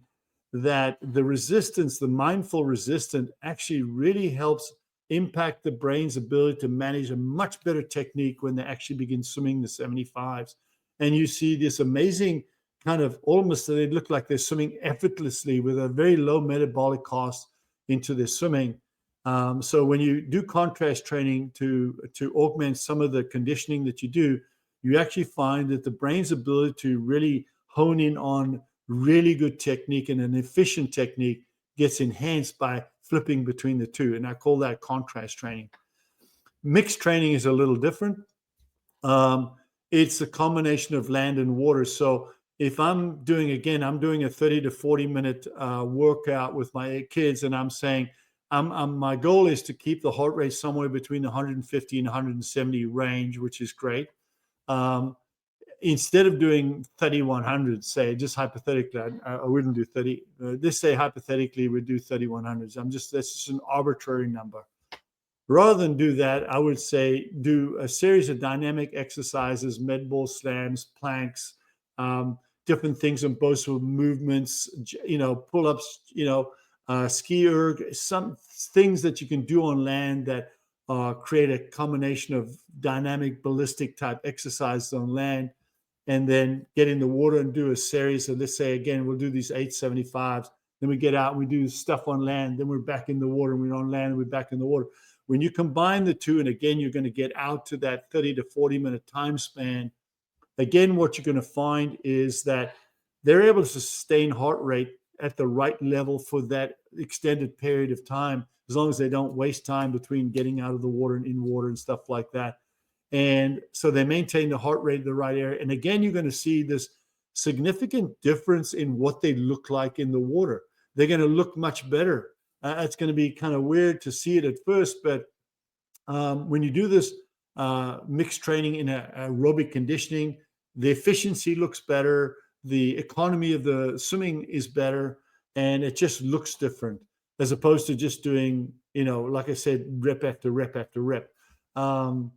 Speaker 2: that the resistance, the mindful resistance, actually really helps impact the brain's ability to manage a much better technique when they actually begin swimming the 75s. And you see this amazing kind of, almost they look like they're swimming effortlessly with a very low metabolic cost into their swimming. So when you do contrast training to augment some of the conditioning that you do, you actually find that the brain's ability to really hone in on really good technique and an efficient technique gets enhanced by flipping between the two. And I call that contrast training. Mixed training is a little different. It's a combination of land and water. So if I'm doing a 30 to 40 minute workout with my kids, and I'm saying, my goal is to keep the heart rate somewhere between 150 and 170 range, which is great. Instead of doing 3,100, say, just hypothetically, I wouldn't do 30. Let's say hypothetically we'd do 3,100s. That's just an arbitrary number. Rather than do that, I would say do a series of dynamic exercises, med ball slams, planks, different things on both movements, pull-ups, ski erg, some things that you can do on land that create a combination of dynamic ballistic type exercises on land, and then get in the water and do a series of, let's say, again, we'll do these 875s. Then we get out and we do stuff on land. Then we're back in the water, and we're on land and we're back in the water. When you combine the two, and again, you're going to get out to that 30 to 40 minute time span. Again, what you're going to find is that they're able to sustain heart rate at the right level for that extended period of time, as long as they don't waste time between getting out of the water and in water and stuff like that. And so they maintain the heart rate in the right area. And again, you're going to see this significant difference in what they look like in the water. They're going to look much better. It's going to be kind of weird to see it at first, but when you do this mixed training in aerobic conditioning, the efficiency looks better, the economy of the swimming is better, and it just looks different, as opposed to just doing, like I said, rep after rep after rep. I'm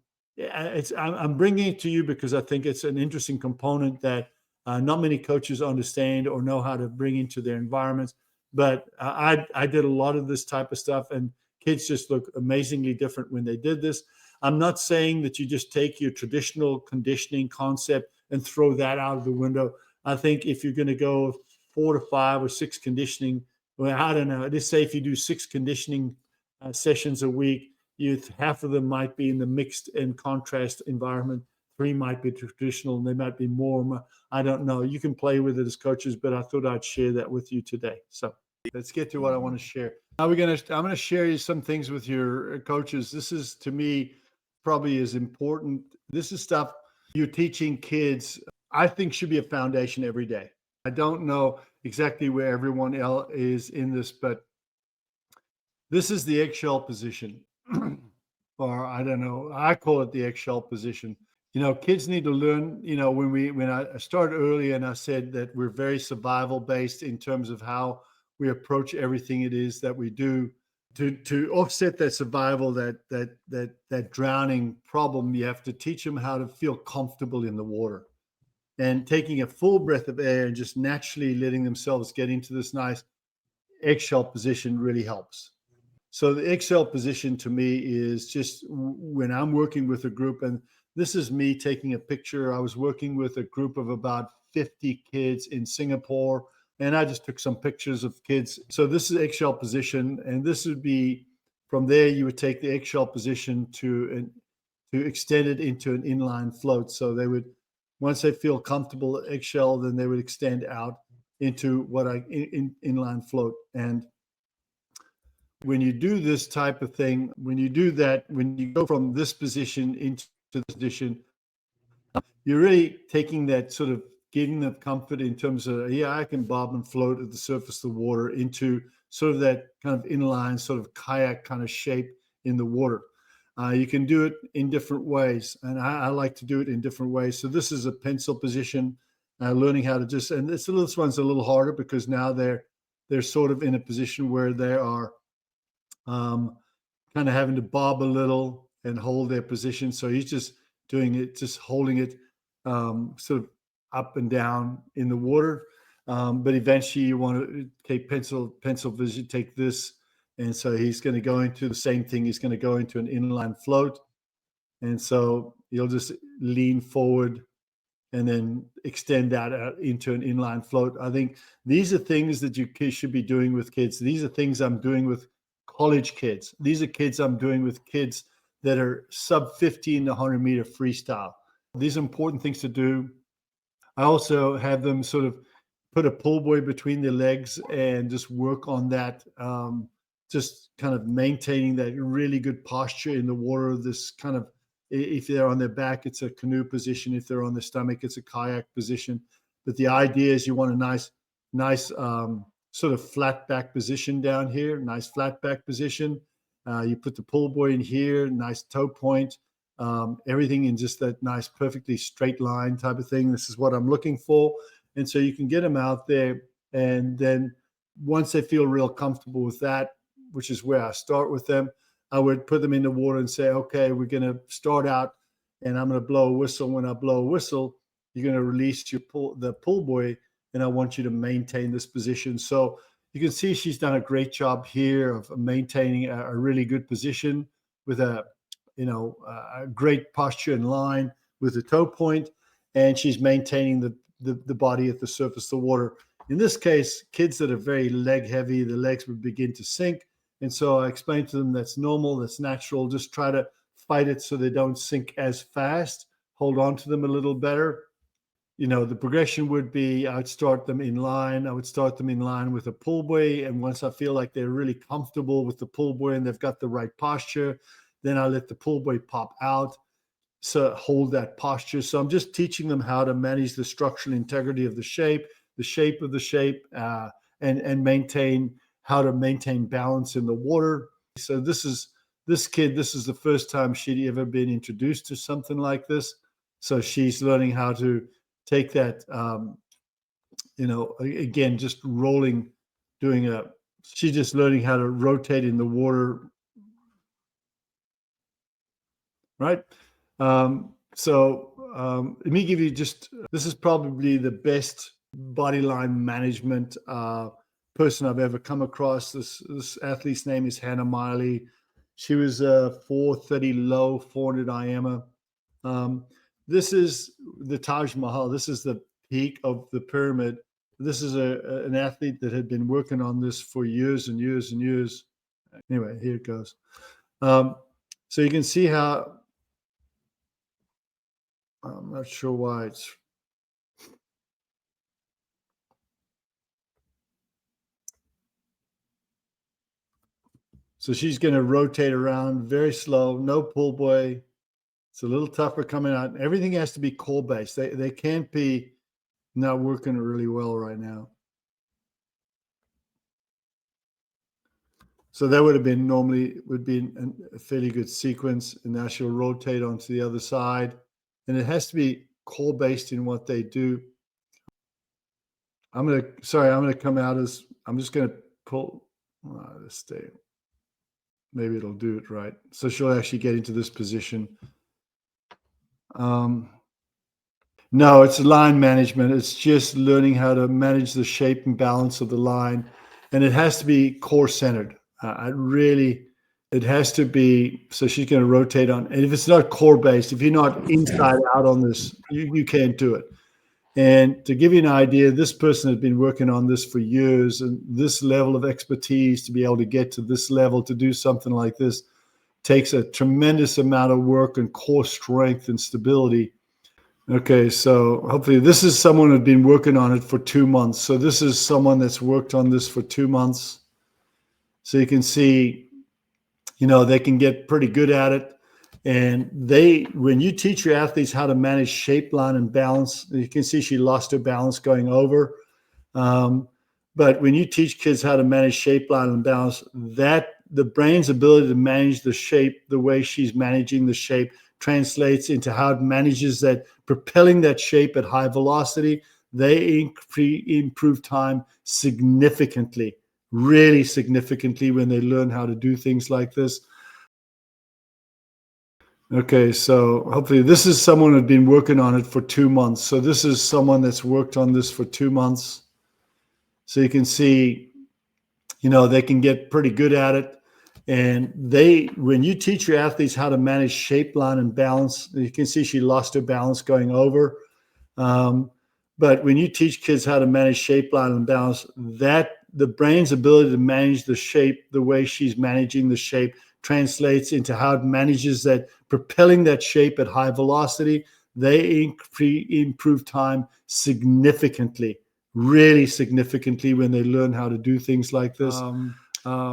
Speaker 2: bringing it to you because I think it's an interesting component that not many coaches understand or know how to bring into their environments. But I did a lot of this type of stuff, and kids just look amazingly different when they did this. I'm not saying that you just take your traditional conditioning concept and throw that out of the window. I think if you're going to go 4 to 5 or 6 conditioning, well, I don't know. Let's say if you do 6 conditioning sessions a week, half of them might be in the mixed and contrast environment. 3 might be traditional, and they might be more. I don't know. You can play with it as coaches, but I thought I'd share that with you today. So let's get to what I want to share. Now I'm going to share you some things with your coaches. This is, to me, probably is important. This is stuff you're teaching kids, I think, should be a foundation every day. I don't know exactly where everyone else is in this, but This is the eggshell position. Or I don't know, I call it the eggshell position. Kids need to learn, when I started earlier and I said that we're very survival based in terms of how we approach everything it is that we do to offset that survival, that drowning problem. You have to teach them how to feel comfortable in the water and taking a full breath of air and just naturally letting themselves get into this nice eggshell position really helps. So the eggshell position to me is just when I'm working with a group, and this is me taking a picture. I was working with a group of about 50 kids in Singapore, and I just took some pictures of kids. So this is eggshell position, and this would be, from there you would take the eggshell position to extend it into an inline float. So they would, once they feel comfortable eggshell, then they would extend out into inline float. And when you do this type of thing, when you do that, when you go from this position into this position, you're really taking that sort of getting them comfort in terms of, yeah, I can bob and float at the surface of the water into sort of that kind of inline sort of kayak kind of shape in the water. You can do it in different ways, and I like to do it in different ways. So this is a pencil position, learning how to just, and this one's a little harder because now they're sort of in a position where they are kind of having to bob a little and hold their position. So he's just doing it, just holding it sort of up and down in the water. But eventually you want to take pencil vision, take this. And so he's going to go into the same thing. He's going to go into an inline float. And so you'll just lean forward and then extend that out into an inline float. I think these are things that you should be doing with kids. These are things I'm doing with college kids. These are kids I'm doing with kids that are sub 15 to 100 meter freestyle. These are important things to do. I also have them sort of put a pull buoy between their legs and just work on that, just kind of maintaining that really good posture in the water. This kind of, if they're on their back, it's a canoe position. If they're on their stomach, it's a kayak position. But the idea is you want a nice sort of flat back position down here, nice flat back position. You put the pull buoy in here, nice toe point, everything in just that nice, perfectly straight line type of thing. This is what I'm looking for. And so you can get them out there. And then once they feel real comfortable with that, which is where I start with them, I would put them in the water and say, okay, we're going to start out and I'm going to blow a whistle. When I blow a whistle, you're going to release the pull buoy, and I want you to maintain this position. So you can see she's done a great job here of maintaining a really good position with a great posture in line with the toe point, and she's maintaining the body at the surface of the water. In this case, kids that are very leg heavy, the legs would begin to sink. And so I explained to them that's normal, that's natural. Just try to fight it so they don't sink as fast. Hold on to them a little better. The progression would be, I would start them in line. I would start them in line with a pull buoy. And once I feel like they're really comfortable with the pull buoy and they've got the right posture, then I let the pull buoy pop out. So hold that posture. So I'm just teaching them how to manage the structural integrity of the shape of the shape, and maintain how to maintain balance in the water. So this is the first time she'd ever been introduced to something like this. So she's learning how to take that, again, just rolling, she's just learning how to rotate in the water. Right. So let me give you this is probably the best body line management person I've ever come across. This athlete's name is Hannah Miley. She was a 430 low, 400 IMer. This is the Taj Mahal. This is the peak of the pyramid. This is an athlete that had been working on this for years and years and years. Anyway, here it goes. So you can see how, I'm not sure why it's. So she's going to rotate around very slow, no pull buoy. It's a little tougher coming out. Everything has to be core based. They can't be not working really well right now. So that would have been normally would be a fairly good sequence. And now she'll rotate onto the other side. And it has to be core based in what they do. I'm going to come out as, I'm just going to pull this stay. Maybe it'll do it right. So she'll actually get into this position. No, it's line management. It's just learning how to manage the shape and balance of the line. And it has to be core centered. It has to be, so she's going to rotate on. And if it's not core based, if you're not inside out on this, you can't do it. And to give you an idea, this person has been working on this for years, and this level of expertise to be able to get to this level to do something like this takes a tremendous amount of work and core strength and stability. Okay, so hopefully this is someone who's been working on it for 2 months. So this is someone that's worked on this for 2 months. So you can see, they can get pretty good at it. And when you teach your athletes how to manage shape, line, and balance, you can see she lost her balance going over. But when you teach kids how to manage shape, line, and balance, the brain's ability to manage the shape the way she's managing the shape translates into how it manages that, propelling that shape at high velocity. They improve time significantly, really significantly, when they learn how to do things like this. Okay, so hopefully this is someone who's been working on it for 2 months. So this is someone that's worked on this for 2 months. So you can see, they can get pretty good at it. And when you teach your athletes how to manage shape, line, and balance, you can see she lost her balance going over. But when you teach kids how to manage shape, line, and balance, the brain's ability to manage the shape the way she's managing the shape translates into how it manages that, propelling that shape at high velocity. They improve time significantly, really significantly, when they learn how to do things like this.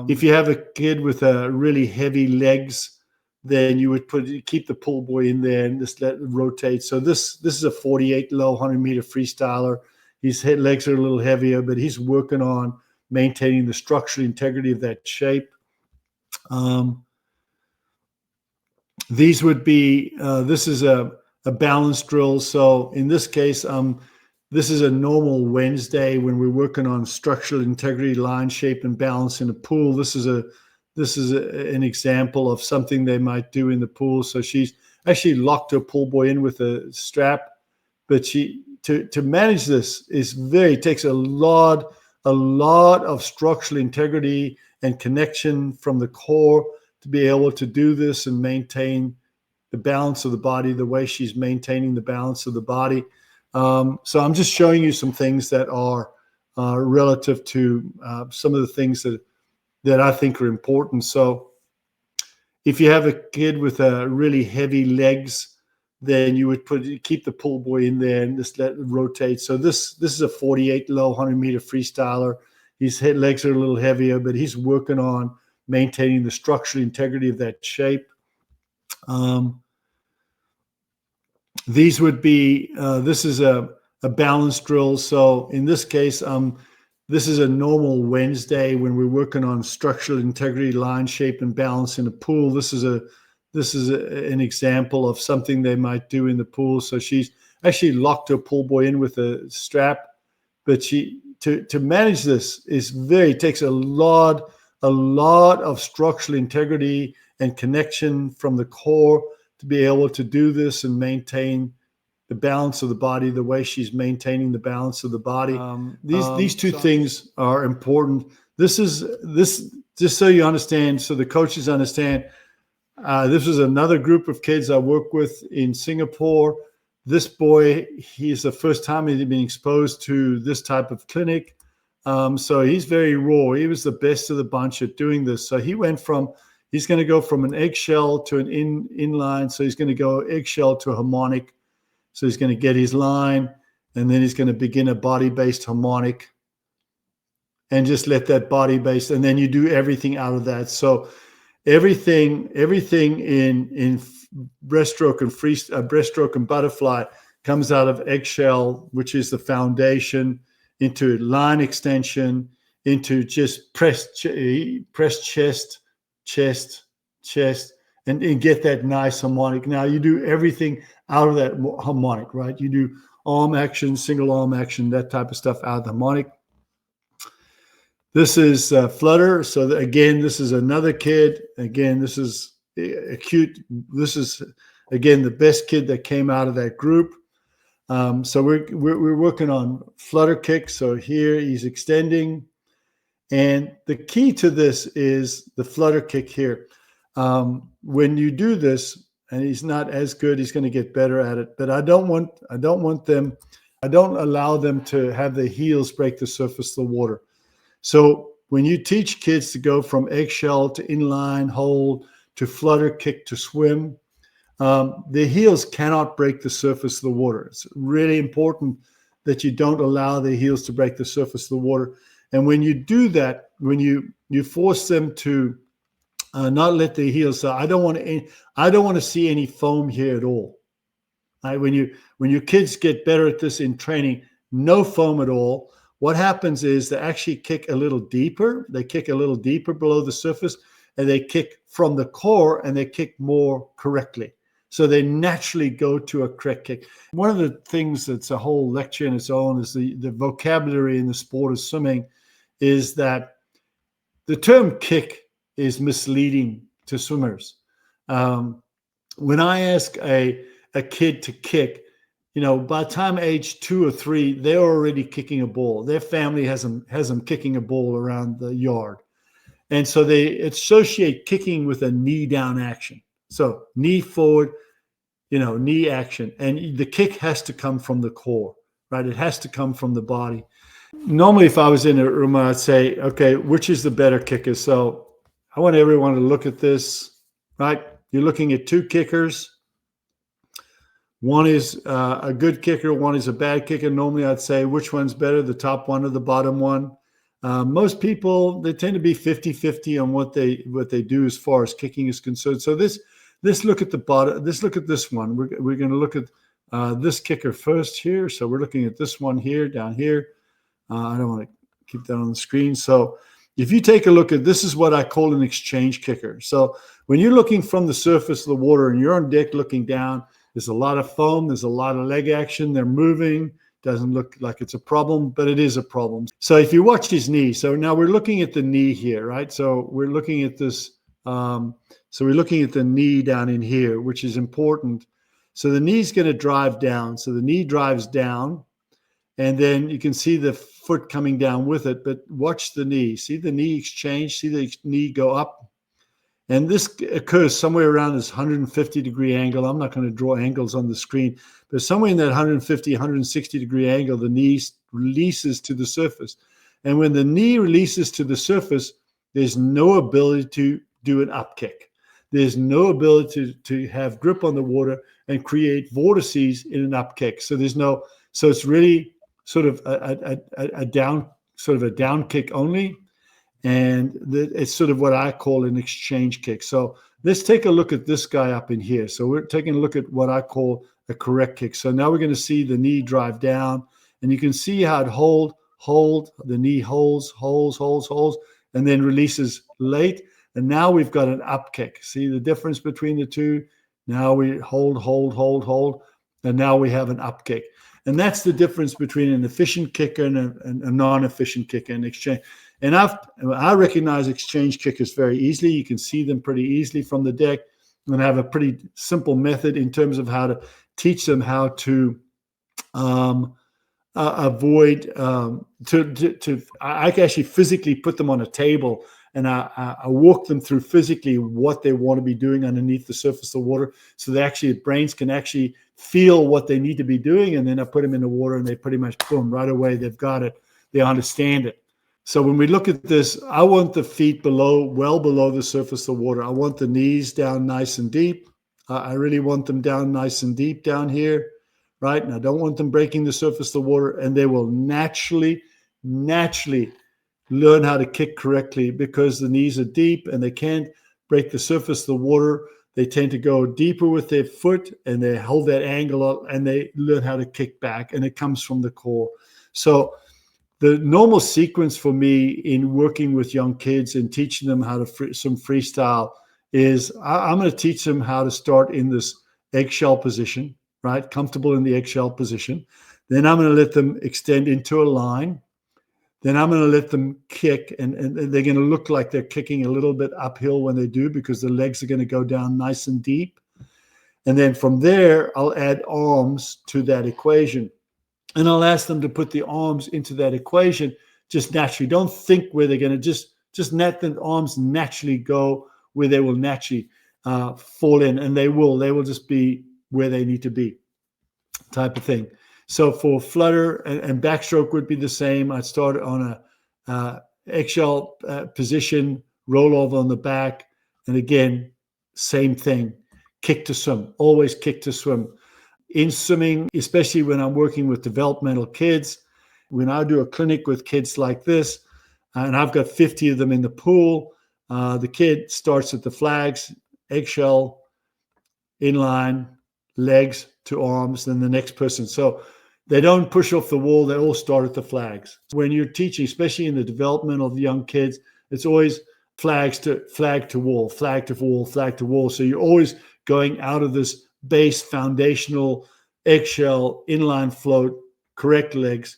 Speaker 2: If you have a kid with a really heavy legs, then you would keep the pull buoy in there and just let it rotate. So this is a 48 low 100 meter freestyler. His legs are a little heavier, but he's working on maintaining the structural integrity of that shape. These would be, this is a balance drill. So in this case, this is a normal Wednesday when we're working on structural integrity, line, shape, and balance in a pool. This is an example of something they might do in the pool. So she's actually locked her pull buoy in with a strap, but to manage this takes a lot of structural integrity and connection from the core to be able to do this and maintain the balance of the body the way she's maintaining the balance of the body. So I'm just showing you some things that are relative to some of the things that I think are important. So if you have a kid with a really heavy legs, then you would keep the pull buoy in there and just let it rotate. So this is a 48 low 100 meter freestyler. His legs are a little heavier, but he's working on maintaining the structural integrity of that shape. These would be, this is a balance drill. So in this case, this is a normal Wednesday when we're working on structural integrity, line, shape, and balance in a pool. This is an example of something they might do in the pool. So she's actually locked her pull buoy in with a strap, but to manage this takes a lot of structural integrity and connection from the core to be able to do this and maintain the balance of the body the way she's maintaining the balance of the body. These two things are important. This just so you understand, so the coaches understand. This is another group of kids I work with in Singapore. This boy, he's the first time he'd been exposed to this type of clinic. So he's very raw. He was the best of the bunch at doing this. So he's going to go from an eggshell to an inline. So he's going to go eggshell to a harmonic. So he's going to get his line, and then he's going to begin a body-based harmonic and just let that body-based, and then you do everything out of that. So everything in breaststroke and breaststroke and butterfly comes out of eggshell, which is the foundation, into line extension, into just press chest, chest, chest, and get that nice harmonic. Now you do everything out of that harmonic, right? You do arm action, single arm action, that type of stuff out of the harmonic. This is flutter. So again, this is another kid. Again, this is acute. This is, again, the best kid that came out of that group. So we're working on flutter kick. So here he's extending. And the key to this is the flutter kick here. When you do this, and he's not as good, he's going to get better at it. But I don't allow them to have their heels break the surface of the water. So when you teach kids to go from eggshell to inline, hold, to flutter kick to swim, their heels cannot break the surface of the water. It's really important that you don't allow their heels to break the surface of the water. And when you do that, when you force them to not let their heels, so I don't want to see any foam here at all. Right? When your kids get better at this in training, no foam at all. What happens is they actually kick a little deeper. They kick a little deeper below the surface, and they kick from the core, and they kick more correctly. So they naturally go to a correct kick. One of the things that's a whole lecture in its own is the vocabulary in the sport of swimming is that the term kick is misleading to swimmers. When I ask a kid to kick, by the time age 2 or 3, they're already kicking a ball. Their family has them kicking a ball around the yard. And so they associate kicking with a knee down action. So knee forward, knee action. And the kick has to come from the core, right? It has to come from the body. Normally, if I was in a room, I'd say, okay, which is the better kicker? So I want everyone to look at this, right? You're looking at 2 kickers. One is a good kicker. One is a bad kicker. Normally, I'd say which one's better, the top one or the bottom one. Most people, they tend to be 50-50 on what they do as far as kicking is concerned. So let's look at the bottom. Let's look at this one. We're going to look at this kicker first here. So we're looking at this one here, down here. I don't want to keep that on the screen. So if you take a look at, this is what I call an exchange kicker. So when you're looking from the surface of the water and you're on deck looking down, there's a lot of foam. There's a lot of leg action. They're moving. Doesn't look like it's a problem, but it is a problem. So if you watch his knee, so now we're looking at the knee here, right? So we're looking at this. So we're looking at the knee down in here, which is important. So the knee's going to drive down. So the knee drives down, and then you can see the foot coming down with it. But watch the knee. See the knee exchange. See the knee go up. And this occurs somewhere around this 150-degree angle. I'm not going to draw angles on the screen, but somewhere in that 150, 160-degree angle, the knee releases to the surface. And when the knee releases to the surface, there's no ability to do an up kick. There's no ability to have grip on the water and create vortices in an up kick. So it's really sort of a down kick only. And it's sort of what I call an exchange kick. So let's take a look at this guy up in here. So we're taking a look at what I call a correct kick. So now we're going to see the knee drive down, and you can see how it hold, the knee holds, and then releases late. And now we've got an up kick. See the difference between the two? Now we hold, and now we have an up kick. And that's the difference between an efficient kicker and a non-efficient kicker in exchange. And I recognize exchange kickers very easily. You can see them pretty easily from the deck, and I have a pretty simple method in terms of how to teach them how to avoid I can actually physically put them on a table, and I walk them through physically what they want to be doing underneath the surface of the water, so their brains can actually feel what they need to be doing, and then I put them in the water, and they pretty much, boom, right away, they've got it. They understand it. So when we look at this, I want the feet well below the surface of the water. I want the knees down nice and deep. I really want them down nice and deep down here, right? And I don't want them breaking the surface of the water, and they will naturally learn how to kick correctly because the knees are deep and they can't break the surface of the water. They tend to go deeper with their foot, and they hold that angle up, and they learn how to kick back, and it comes from the core. So the normal sequence for me in working with young kids and teaching them how to some freestyle is I'm going to teach them how to start in this eggshell position, right? Comfortable in the eggshell position. Then I'm going to let them extend into a line. Then I'm going to let them kick, and they're going to look like they're kicking a little bit uphill when they do, because the legs are going to go down nice and deep. And then from there, I'll add arms to that equation. And I'll ask them to put the arms into that equation just naturally. Don't think where they're going to just let the arms naturally go where they will naturally fall in, and they will just be where they need to be, type of thing. So for flutter and backstroke would be the same. I'd start on a eggshell position, roll over on the back, and again, same thing. Kick to swim, always kick to swim. In swimming, especially when I'm working with developmental kids, when I do a clinic with kids like this, and I've got 50 of them in the pool, the kid starts at the flags, eggshell, inline, legs to arms, then the next person. So they don't push off the wall. They all start at the flags. When you're teaching, especially in the development of the young kids, it's always flag to wall, flag to wall, flag to wall. So you're always going out of this base foundational eggshell, inline float, correct legs.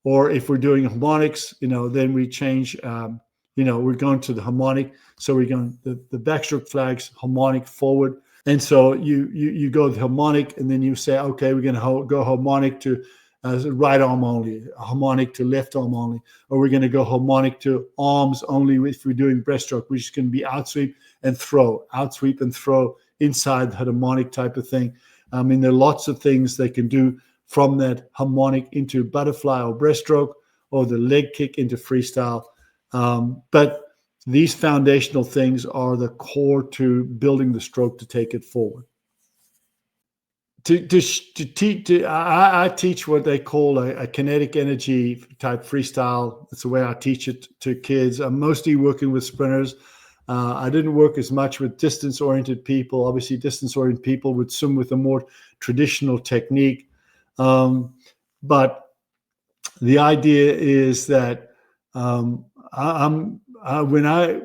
Speaker 2: Or if we're doing harmonics, then we change, we're going to the harmonic. So we're going the backstroke flags, harmonic forward. And so you go the harmonic, and then you say, okay, we're going to go harmonic to right arm only, harmonic to left arm only, or we're going to go harmonic to arms only if we're doing breaststroke, which is going to be outsweep and throw, outsweep and throw inside the harmonic type of thing. I mean, there are lots of things they can do from that harmonic into butterfly or breaststroke, or the leg kick into freestyle. But these foundational things are the core to building the stroke to take it forward. I teach what they call a kinetic energy type freestyle. That's the way I teach it to kids. I'm mostly working with sprinters. I didn't work as much with distance-oriented people. Obviously, distance-oriented people would swim with a more traditional technique. But the idea is that when I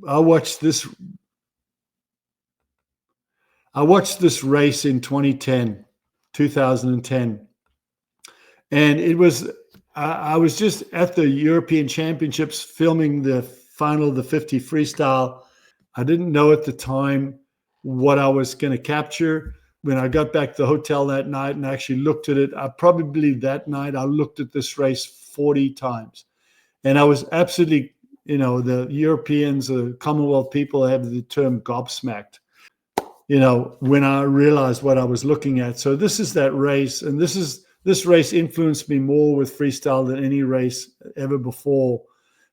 Speaker 2: watched this race in 2010, and it was I was just at the European Championships filming the final of the 50 freestyle. I didn't know at the time what I was going to capture. When I got back to the hotel that night and actually looked at it, that night I looked at this race 40 times. And I was absolutely, the Europeans, the Commonwealth people have the term gobsmacked, when I realized what I was looking at. So this is that race. And this race influenced me more with freestyle than any race ever before.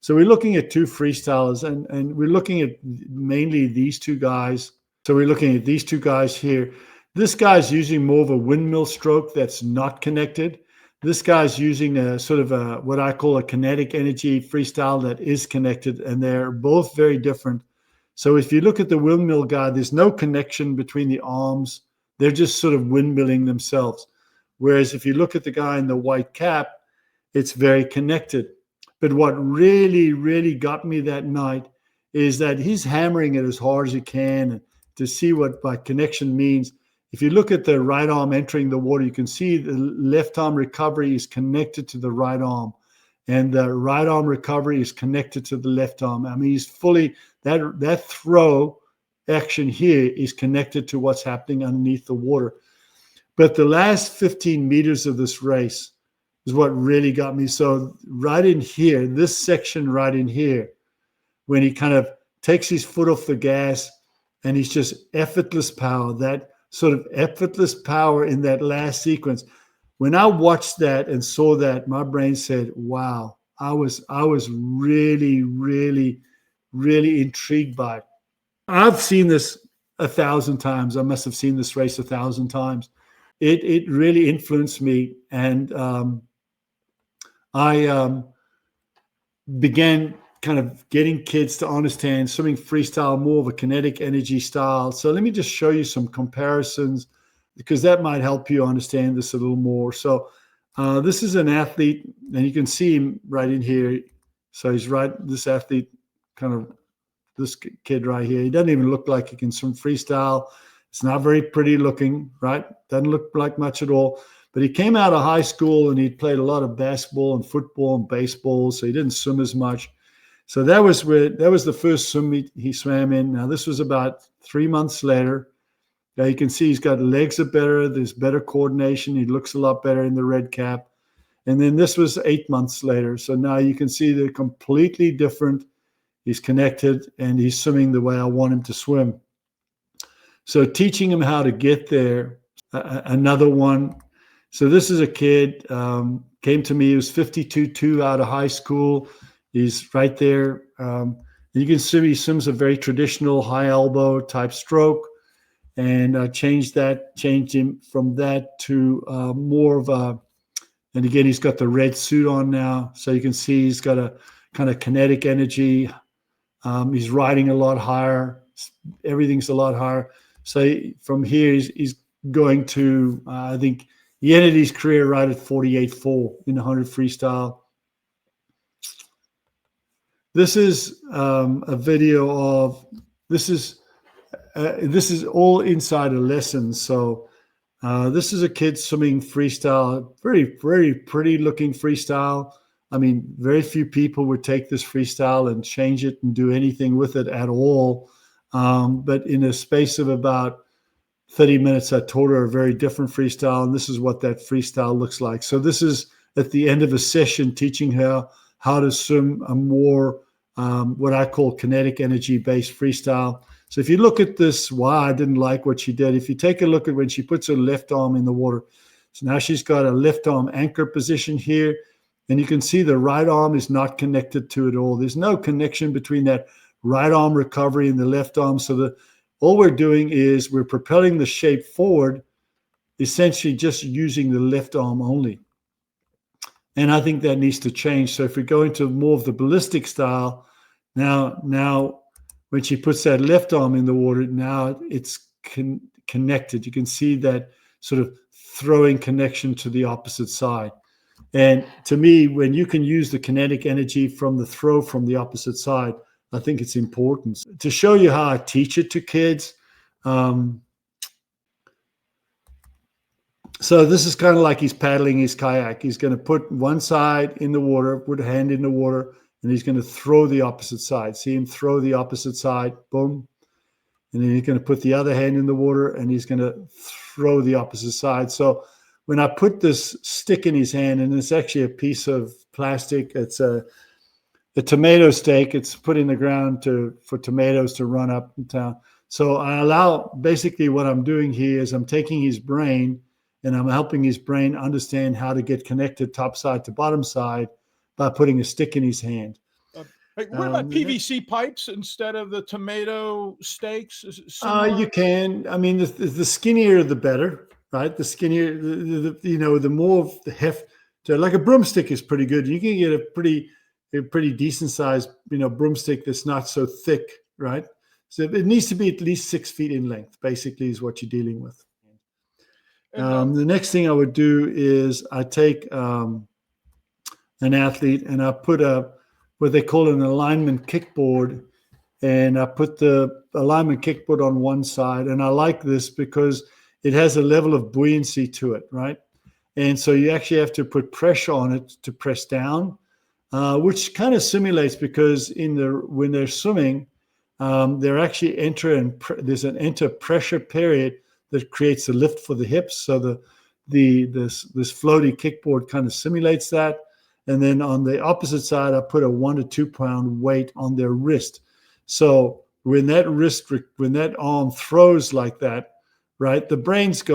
Speaker 2: So we're looking at two freestylers, and we're looking at mainly these two guys. So we're looking at these two guys here. This guy's using more of a windmill stroke that's not connected. This guy's using a sort of what I call a kinetic energy freestyle that is connected, and they're both very different. So if you look at the windmill guy, there's no connection between the arms. They're just sort of windmilling themselves. Whereas if you look at the guy in the white cap, it's very connected. But what really, really got me that night is that he's hammering it as hard as he can to see what by connection means. If you look at the right arm entering the water, you can see the left arm recovery is connected to the right arm, and the right arm recovery is connected to the left arm. I mean, he's fully, that throw action here is connected to what's happening underneath the water. But the last 15 meters of this race is what really got me. So right in here, this section right in here, when he kind of takes his foot off the gas and he's just effortless power, that sort of effortless power in that last sequence. When I watched that and saw that, my brain said, wow, I was really, really, really intrigued by it. I've seen this 1,000 times. I must have seen this race 1,000 times. It really influenced me. And I began kind of getting kids to understand swimming freestyle, more of a kinetic energy style. So let me just show you some comparisons, because that might help you understand this a little more. So This is an athlete, and you can see him right in here. So he's right, this athlete, kind of this kid right here. He doesn't even look like he can swim freestyle. It's not very pretty looking, right? Doesn't look like much at all. But he came out of high school and he played a lot of basketball and football and baseball, so he didn't swim as much. So that was the first swim he swam in. Now this was about 3 months later. Now you can see he's got legs are better. There's better coordination. He looks a lot better in the red cap. And then this was 8 months later. So now you can see they're completely different. He's connected and he's swimming the way I want him to swim. So teaching him how to get there, another one. So this is a kid, came to me, he was 52.2 out of high school. He's right there. You can see he swims a very traditional high elbow type stroke. And I changed him from that to more of a, and again, he's got the red suit on now. So you can see he's got a kind of kinetic energy. He's riding a lot higher. Everything's a lot higher. So from here, he's going to, I think he ended his career right at 48.4 in the 100 freestyle. This is a video of, this is all inside a lesson. So this is a kid swimming freestyle, very, very pretty looking freestyle. I mean, very few people would take this freestyle and change it and do anything with it at all. But in a space of about 30 minutes, I taught her a very different freestyle, and this is what that freestyle looks like. So this is at the end of a session, teaching her how to swim a more, what I call kinetic energy-based freestyle. So if you look at this, why I didn't like what she did, if you take a look at when she puts her left arm in the water, so now she's got a left arm anchor position here, and you can see the right arm is not connected to it all. There's no connection between that right arm recovery and the left arm. So all we're doing is we're propelling the shape forward, essentially just using the left arm only. And I think that needs to change. So if we go into more of the ballistic style, now when she puts that left arm in the water, now it's connected. You can see that sort of throwing connection to the opposite side. And to me, when you can use the kinetic energy from the throw from the opposite side, I think it's important. To show you how I teach it to kids, so this is kind of like he's paddling his kayak. He's going to put one side in the water, put a hand in the water, and he's going to throw the opposite side. See him throw the opposite side, boom. And then he's going to put the other hand in the water, and he's going to throw the opposite side. So when I put this stick in his hand, and it's actually a piece of plastic, it's a tomato stake. It's put in the ground for tomatoes to run up and down. So I allow, basically what I'm doing here is I'm taking his brain and I'm helping his brain understand how to get connected top side to bottom side by putting a stick in his hand.
Speaker 1: What about PVC pipes instead of the tomato stakes?
Speaker 2: You can. I mean, the skinnier the better, right? The skinnier, the more of the heft. So like a broomstick is pretty good. You can get a pretty decent sized, broomstick that's not so thick, right? So it needs to be at least 6 feet in length, basically, is what you're dealing with. The next thing I would do is I take an athlete and I put what they call an alignment kickboard, and I put the alignment kickboard on one side. And I like this because it has a level of buoyancy to it, right? And so you actually have to put pressure on it to press down. Which kind of simulates, because when they're swimming, they're actually there's an enter pressure period that creates a lift for the hips. So this floaty kickboard kind of simulates that. And then on the opposite side, I put a 1 to 2 pound weight on their wrist. So when that arm throws like that, right, the brain's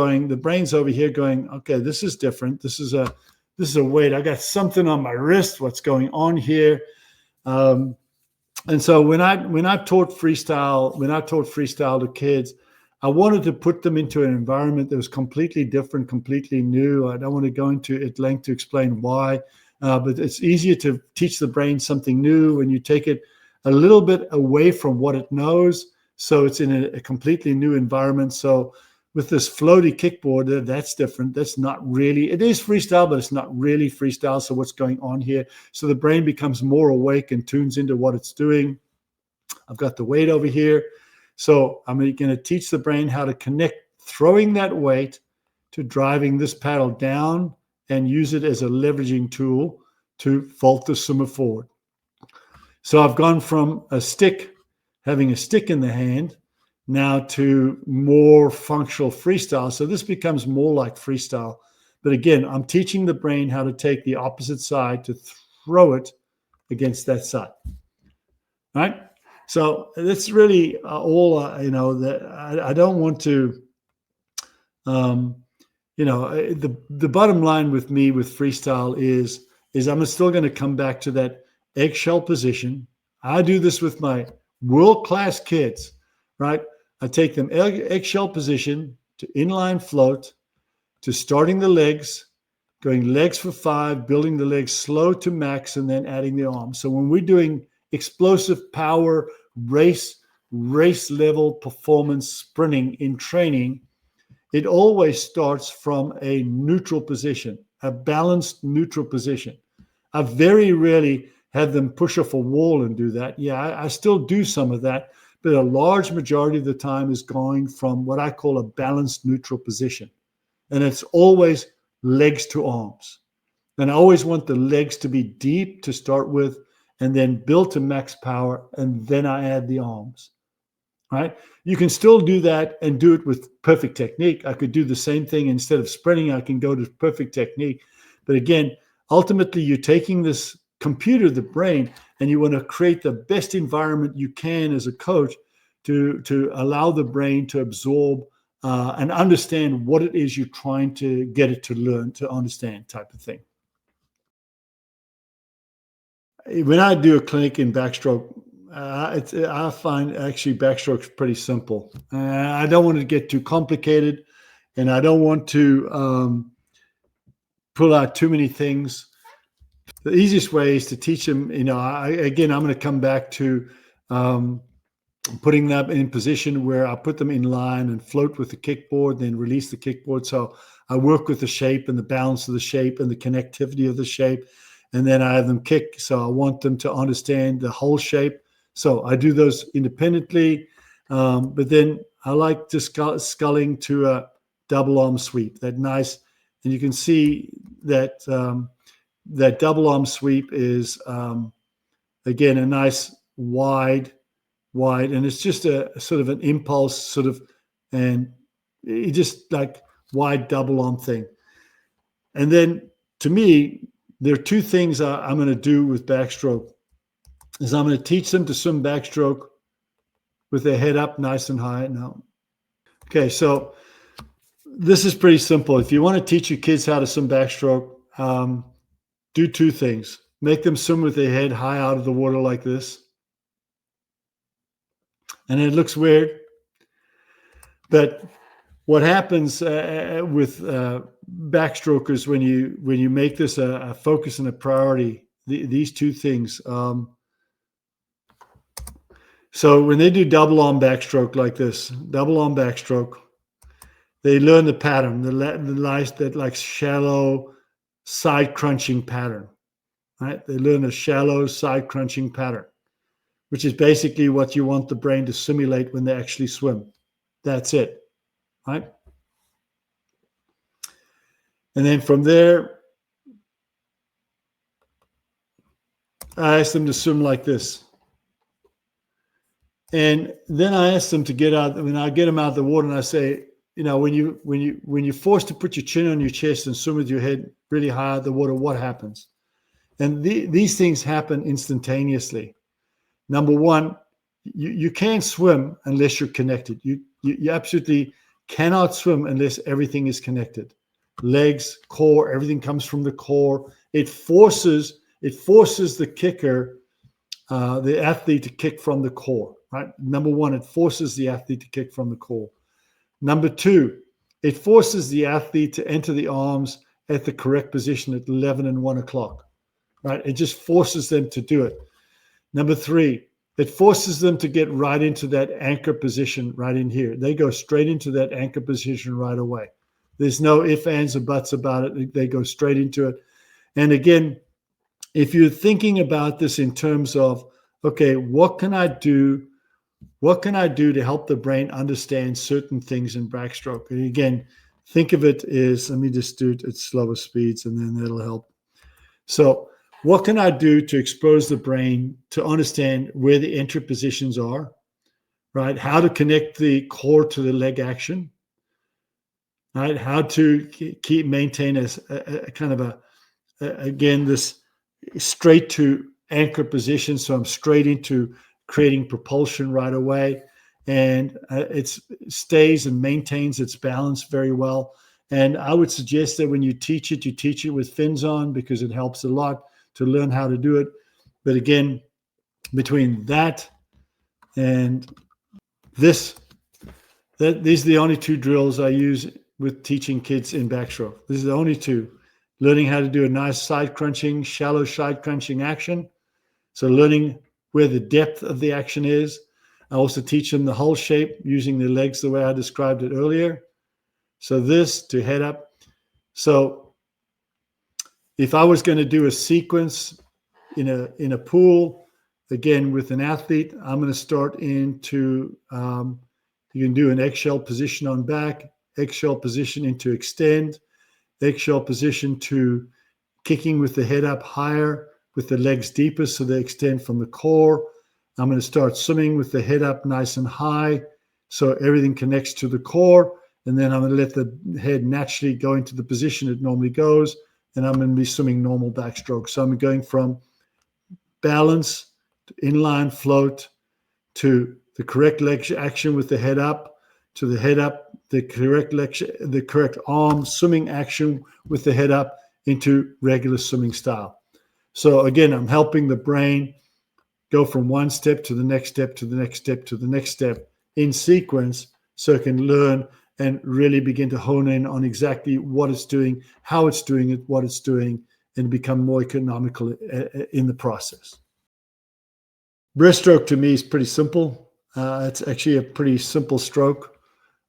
Speaker 2: over here going, okay, this is different. This is a weight. I got something on my wrist. What's going on here? And so when I taught freestyle to kids, I wanted to put them into an environment that was completely different, completely new. I don't want to go into at length to explain why, but it's easier to teach the brain something new when you take it a little bit away from what it knows. So it's in a completely new environment. So with this floaty kickboard, that's different. That's not really, it is freestyle, but it's not really freestyle. So what's going on here? So the brain becomes more awake and tunes into what it's doing. I've got the weight over here. So I'm going to teach the brain how to connect throwing that weight to driving this paddle down and use it as a leveraging tool to vault the swimmer forward. So I've gone from a stick, having a stick in the hand, now to more functional freestyle. So this becomes more like freestyle. But again, I'm teaching the brain how to take the opposite side to throw it against that side. All right? So that's really all, that I don't want to, the bottom line with me with freestyle is I'm still going to come back to that eggshell position. I do this with my world-class kids, right? I take them eggshell position to inline float, to starting the legs, going legs for 5, building the legs slow to max, and then adding the arms. So when we're doing explosive power, race level performance sprinting in training, it always starts from a neutral position, a balanced neutral position. I very rarely have them push off a wall and do that. Yeah, I still do some of that, but a large majority of the time is going from what I call a balanced neutral position. And it's always legs to arms. And I always want the legs to be deep to start with, and then build to max power, and then I add the arms, right? You can still do that and do it with perfect technique. I could do the same thing. Instead of sprinting, I can go to perfect technique. But again, ultimately, you're taking this computer, the brain, and you want to create the best environment you can as a coach to allow the brain to absorb and understand what it is you're trying to get it to learn, to understand, type of thing. When I do a clinic in backstroke, I find actually backstroke's pretty simple. I don't want to get too complicated, and I don't want to pull out too many things. The easiest way is to teach them, I'm going to come back to putting them in position where I put them in line and float with the kickboard, then release the kickboard. So I work with the shape and the balance of the shape and the connectivity of the shape. And then I have them kick. So I want them to understand the whole shape. So I do those independently. But then I like to sculling to a double arm sweep, that nice. And you can see that that double arm sweep is, again, a nice wide, and it's just a sort of an impulse and it just like wide double arm thing. And then to me, there are two things I'm going to do with backstroke. Is I'm going to teach them to swim backstroke with their head up nice and high. Now, okay, so this is pretty simple. If you want to teach your kids how to swim backstroke, do two things. Make them swim with their head high out of the water like this. And it looks weird. But what happens with backstrokers when you make this a focus and a priority, these two things. So when they do double arm backstroke like this, double arm backstroke, they learn the pattern, that like shallow side crunching pattern, right? They learn a shallow side crunching pattern, which is basically what you want the brain to simulate when they actually swim. That's it, right? And then from there, I ask them to swim like this. And then I ask them to get out. When I get them out of the water, and I say, when you're forced to put your chin on your chest and swim with your head really high out of the water, what happens? And these things happen instantaneously. Number one, you can't swim unless you're connected. You absolutely cannot swim unless everything is connected. Legs, core, everything comes from the core. It forces the kicker, the athlete, to kick from the core, right? Number one, it forces the athlete to kick from the core. Number two, it forces the athlete to enter the arms at the correct position at 11 and 1 o'clock, right? It just forces them to do it. Number three, it forces them to get right into that anchor position right in here. They go straight into that anchor position right away. There's no ifs, ands, or buts about it. They go straight into it. And again, if you're thinking about this in terms of, okay, what can I do? What can I do to help the brain understand certain things in backstroke? And again, think of it as, let me just do it at slower speeds and then that'll help. So what can I do to expose the brain to understand where the entry positions are, right? How to connect the core to the leg action, right? How to maintain a kind of again, this straight to anchor position. So I'm straight into creating propulsion right away. And it stays and maintains its balance very well. And I would suggest that when you teach it with fins on, because it helps a lot to learn how to do it. But again, between that and this, these are the only two drills I use with teaching kids in backstroke. This is the only two. Learning how to do a nice side crunching, shallow side crunching action. So learning where the depth of the action is. I also teach them the hull shape using the legs the way I described it earlier. So this to head up. So if I was going to do a sequence in a pool, again with an athlete, I'm going to start into, you can do an eggshell position on back, eggshell position into extend, eggshell position to kicking with the head up higher, with the legs deeper so they extend from the core. I'm going to start swimming with the head up nice and high so everything connects to the core. And then I'm going to let the head naturally go into the position it normally goes. And I'm going to be swimming normal backstroke. So I'm going from balance to inline float to the correct leg action with the head up, to the head up, the correct arm swimming action with the head up into regular swimming style. So again, I'm helping the brain go from one step to the next step, to the next step, to the next step in sequence so it can learn and really begin to hone in on exactly what it's doing, how it's doing it, what it's doing, and become more economical in the process. Breaststroke to me is pretty simple. It's actually a pretty simple stroke.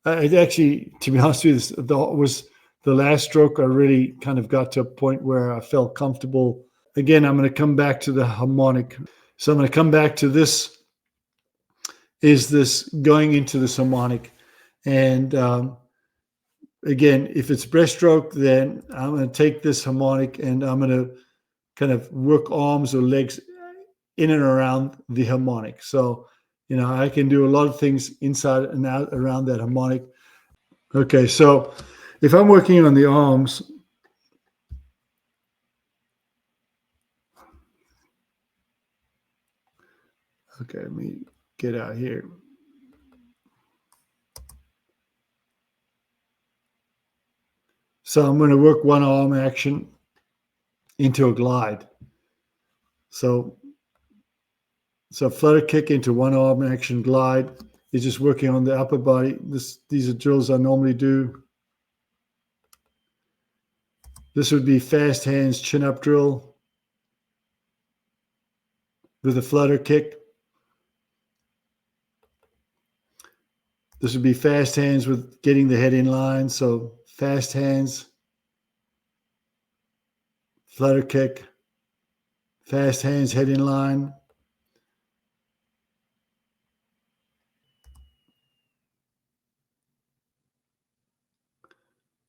Speaker 2: It actually, to be honest with you, was the last stroke I really kind of got to a point where I felt comfortable. Again, I'm going to come back to the harmonic. So I'm going to come back to this, is this going into this harmonic. And again, if it's breaststroke, then I'm going to take this harmonic and I'm going to kind of work arms or legs in and around the harmonic. So, you know, I can do a lot of things inside and out around that harmonic. Okay, so if I'm working on the arms, okay, let me get out here. So I'm going to work one arm action into a glide. So flutter kick into one arm action glide is just working on the upper body. These are drills I normally do. This would be fast hands chin up drill with a flutter kick. This would be fast hands with getting the head in line. So fast hands, flutter kick, fast hands, head in line.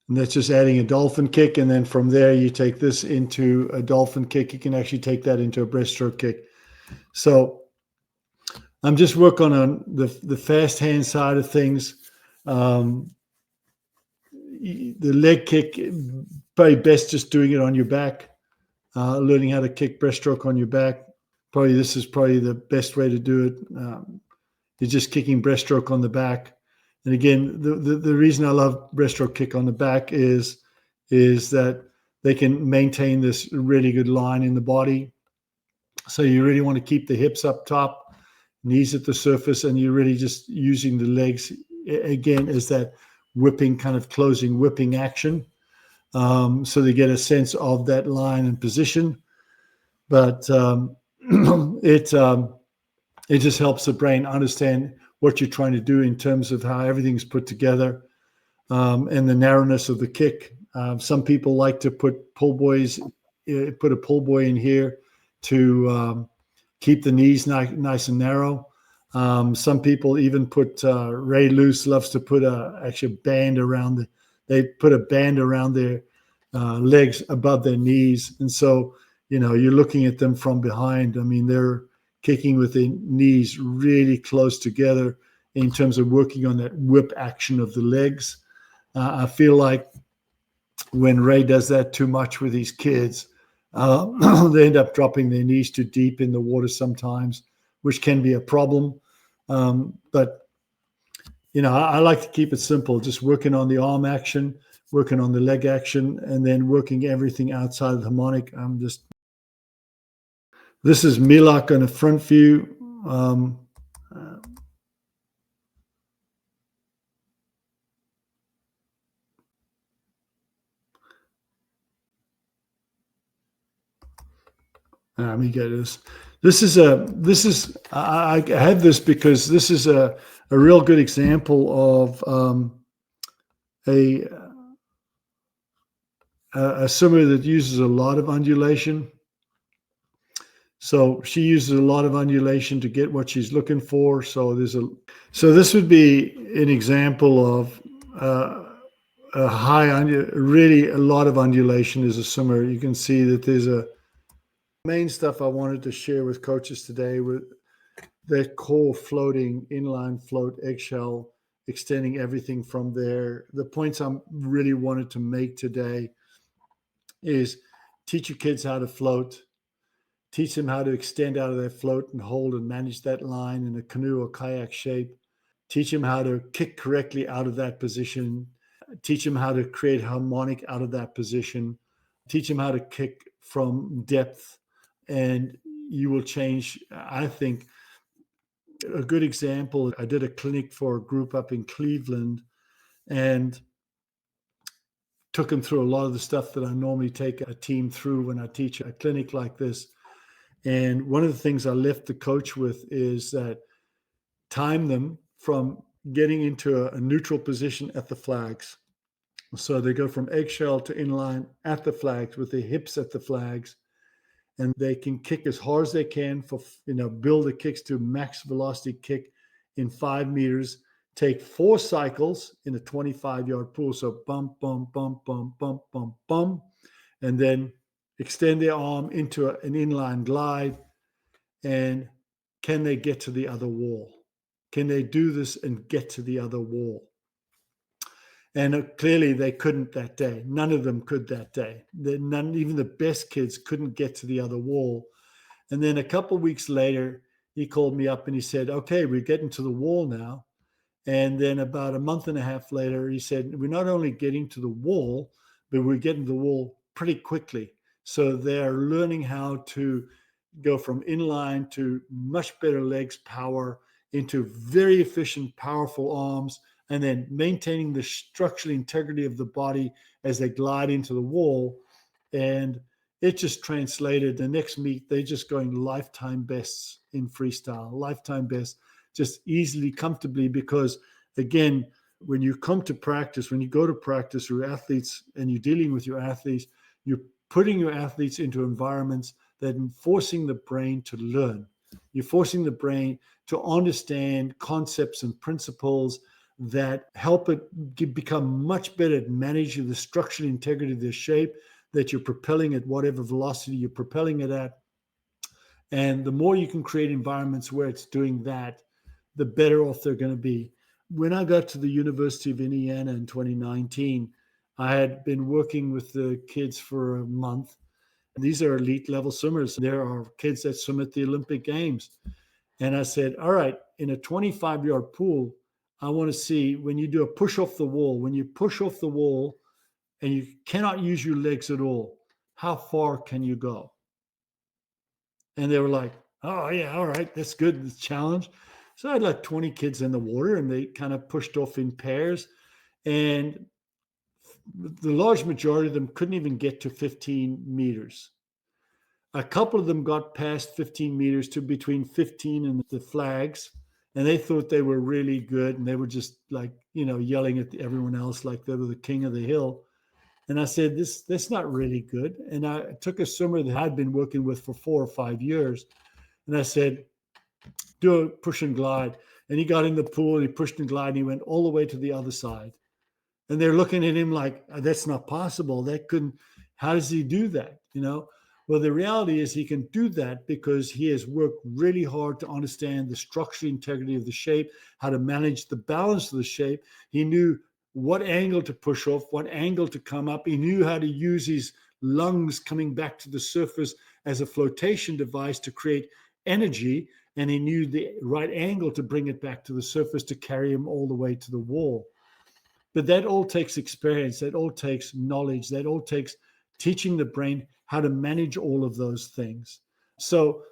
Speaker 2: And that's just adding a dolphin kick. And then from there, you take this into a dolphin kick. You can actually take that into a breaststroke kick. So I'm just working on the fast hand side of things. The leg kick, probably best just doing it on your back, learning how to kick breaststroke on your back. This is probably the best way to do it. You're just kicking breaststroke on the back. And again, the reason I love breaststroke kick on the back is that they can maintain this really good line in the body. So you really want to keep the hips up top, knees at the surface, and you're really just using the legs again as that whipping, kind of closing whipping action. So they get a sense of that line and position. But It just helps the brain understand what you're trying to do in terms of how everything's put together, and the narrowness of the kick. Some people like to put a pull buoy in here to keep the knees nice and narrow. Some people even put, Ray Luce loves to put actually a band around they put a band around their legs above their knees. And so, you're looking at them from behind. I mean, they're kicking with their knees really close together in terms of working on that whip action of the legs. I feel like when Ray does that too much with his kids, they end up dropping their knees too deep in the water sometimes, which can be a problem. But I like to keep it simple, just working on the arm action, working on the leg action, and then working everything outside of the harmonic. This is Milak on a front view. Let me get this. I have this because this is a real good example of a swimmer that uses a lot of undulation. So she uses a lot of undulation to get what she's looking for. So this would be an example of really a lot of undulation as a swimmer. You can see that there's main stuff I wanted to share with coaches today with that core floating, inline float, eggshell, extending everything from there. The points I really wanted to make today is teach your kids how to float, teach them how to extend out of their float and hold and manage that line in a canoe or kayak shape, teach them how to kick correctly out of that position, teach them how to create harmonic out of that position, teach them how to kick from depth, and you will change. I think a good example, I did a clinic for a group up in Cleveland and took them through a lot of the stuff that I normally take a team through when I teach a clinic like this. And one of the things I left the coach with is that time them from getting into a neutral position at the flags. So they go from eggshell to inline at the flags with their hips at the flags, and they can kick as hard as they can for, build the kicks to max velocity kick in 5 meters, take 4 cycles in a 25-yard pool. So bump, bump, bump, bump, bump, bump, bump, and then extend their arm into an inline glide. And can they get to the other wall? Can they do this and get to the other wall? And clearly they couldn't that day. None of them could that day. Even the best kids couldn't get to the other wall. And then a couple of weeks later, he called me up and he said, okay, we're getting to the wall now. And then about a month and a half later, he said, we're not only getting to the wall, but we're getting to the wall pretty quickly. So they're learning how to go from inline to much better legs power into very efficient, powerful arms, and then maintaining the structural integrity of the body as they glide into the wall. And it just translated. The next meet, they're just going lifetime bests in freestyle, lifetime best, just easily, comfortably, because again, when you come to practice, when you go to practice with athletes and you're dealing with your athletes, you're putting your athletes into environments that are forcing the brain to learn. You're forcing the brain to understand concepts and principles that help it become much better at managing the structural integrity of the shape that you're propelling at whatever velocity you're propelling it at. And the more you can create environments where it's doing that, the better off they're going to be. When I got to the University of Indiana in 2019, I had been working with the kids for a month. These are elite level swimmers. There are kids that swim at the Olympic Games. And I said, all right, in a 25-yard pool, I want to see when you do a push off the wall, when you push off the wall and you cannot use your legs at all, how far can you go? And they were like, oh, yeah, all right, that's good. It's a challenge. So I had like 20 kids in the water and they kind of pushed off in pairs. And the large majority of them couldn't even get to 15 meters. A couple of them got past 15 meters to between 15 and the flags, and they thought they were really good, and they were just like, yelling at everyone else like they were the king of the hill. And I said, that's not really good. And I took a swimmer that I'd been working with for 4 or 5 years, and I said, do a push and glide. And he got in the pool and he pushed and glide and he went all the way to the other side. And they're looking at him like, that's not possible. That couldn't, how does he do that? Well, the reality is he can do that because he has worked really hard to understand the structural integrity of the shape, how to manage the balance of the shape. He knew what angle to push off, what angle to come up. He knew how to use his lungs coming back to the surface as a flotation device to create energy. And he knew the right angle to bring it back to the surface to carry him all the way to the wall. But that all takes experience. That all takes knowledge. That all takes teaching the brain how to manage all of those things. So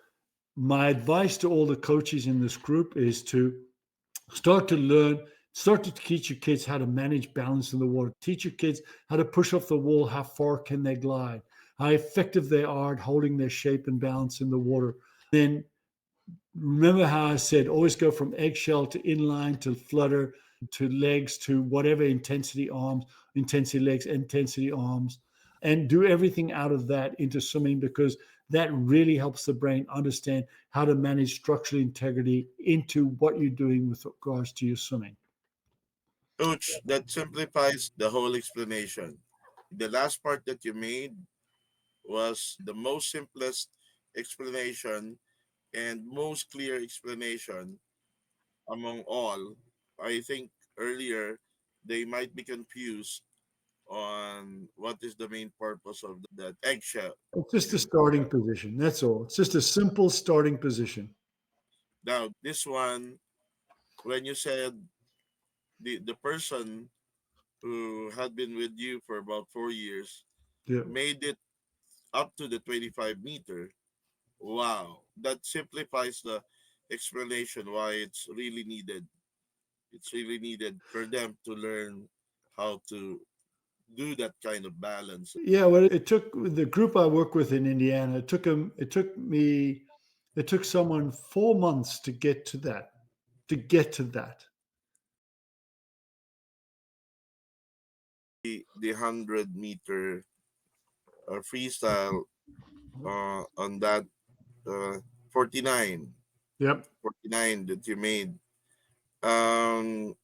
Speaker 2: my advice to all the coaches in this group is to start to teach your kids how to manage balance in the water. Teach your kids how to push off the wall. How far can they glide? How effective they are at holding their shape and balance in the water. Then remember how I said, always go from eggshell to inline to flutter to legs to whatever intensity arms, intensity legs, intensity arms, and do everything out of that into swimming, because that really helps the brain understand how to manage structural integrity into what you're doing with regards to your swimming.
Speaker 3: Coach, that simplifies the whole explanation. The last part that you made was the most simplest explanation and most clear explanation among all. I think earlier they might be confused on what is the main purpose of that eggshell.
Speaker 2: It's just a starting position. That's all. It's just a simple starting position.
Speaker 3: Now, this one, when you said the person who had been with you for about 4 years
Speaker 2: Yeah.
Speaker 3: made it up to the 25-meter, wow, that simplifies the explanation why it's really needed. It's really needed for them to learn how to do that kind of balance.
Speaker 2: Yeah, well, it took the group I work with in Indiana. It took someone 4 months to get to that.
Speaker 3: The 100-meter freestyle on that uh, 49,
Speaker 2: Yep.
Speaker 3: 49 that you made. Um,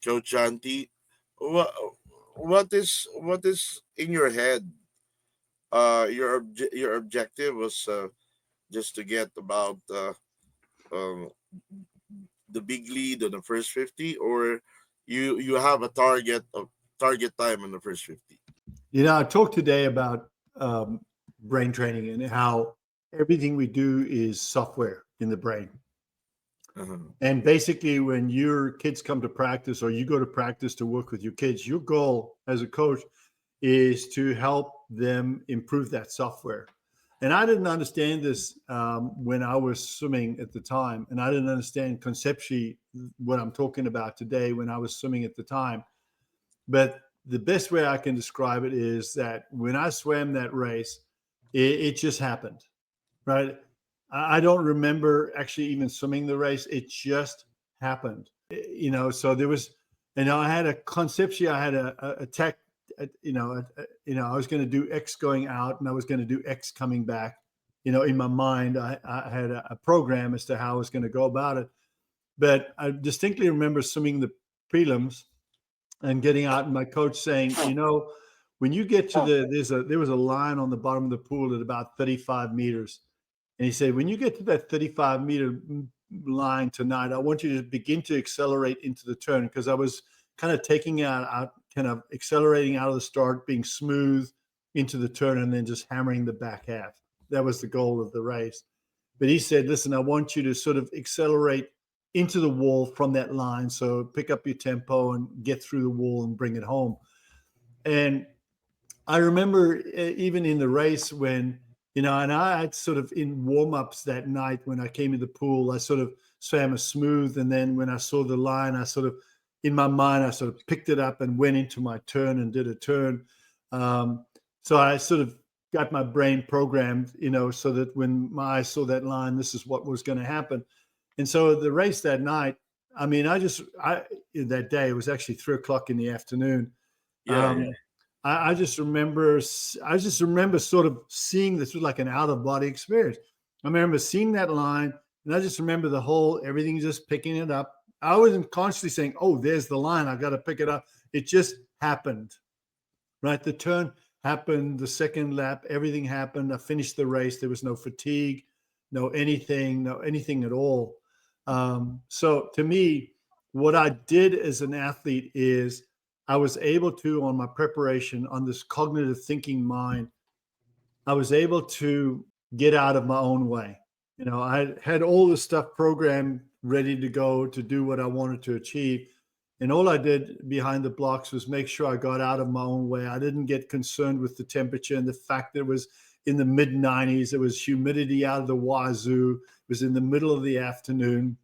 Speaker 3: Coach Jonty, what what is in your head? Your objective was just to get about um, the big lead on the first 50, or you have a target time on the first 50.
Speaker 2: I talked today about brain training and how everything we do is software in the brain.
Speaker 3: Uh-huh.
Speaker 2: And basically, when your kids come to practice or you go to practice to work with your kids, your goal as a coach is to help them improve that software. And I didn't understand this when I was swimming at the time. And I didn't understand conceptually what I'm talking about today when I was swimming at the time. But the best way I can describe it is that when I swam that race, it just happened, right? I don't remember actually even swimming the race. It just happened, so there was, I had a conceptually, I had a tech, I was going to do X going out and I was going to do X coming back. In my mind, I had a program as to how I was going to go about it. But I distinctly remember swimming the prelims and getting out and my coach saying, when you get to there was a line on the bottom of the pool at about 35 meters. And he said, when you get to that 35-meter line tonight, I want you to begin to accelerate into the turn, because I was kind of taking out, kind of accelerating out of the start, being smooth into the turn, and then just hammering the back half. That was the goal of the race. But he said, listen, I want you to sort of accelerate into the wall from that line. So pick up your tempo and get through the wall and bring it home. And I remember even in the race when, and I had sort of in warm-ups that night when I came in the pool, I sort of swam a smooth. And then when I saw the line, I sort of, in my mind, I sort of picked it up and went into my turn and did a turn. So I sort of got my brain programmed, so that when my eyes saw that line, this is what was going to happen. And so the race that night, I mean, that day, it was actually 3:00 in the afternoon. I just remember sort of seeing this was like an out of body experience. I remember seeing that line, and I just remember everything just picking it up. I wasn't consciously saying, "Oh, there's the line. I got to pick it up." It just happened, right? The turn happened, the second lap, everything happened. I finished the race. There was no fatigue, no anything at all. So to me, what I did as an athlete is I was able to, on my preparation, on this cognitive thinking mind, I was able to get out of my own way. I had all this stuff programmed, ready to go to do what I wanted to achieve. And all I did behind the blocks was make sure I got out of my own way. I didn't get concerned with the temperature and the fact that it was in the mid 90s. There was humidity out of the wazoo. It was in the middle of the afternoon.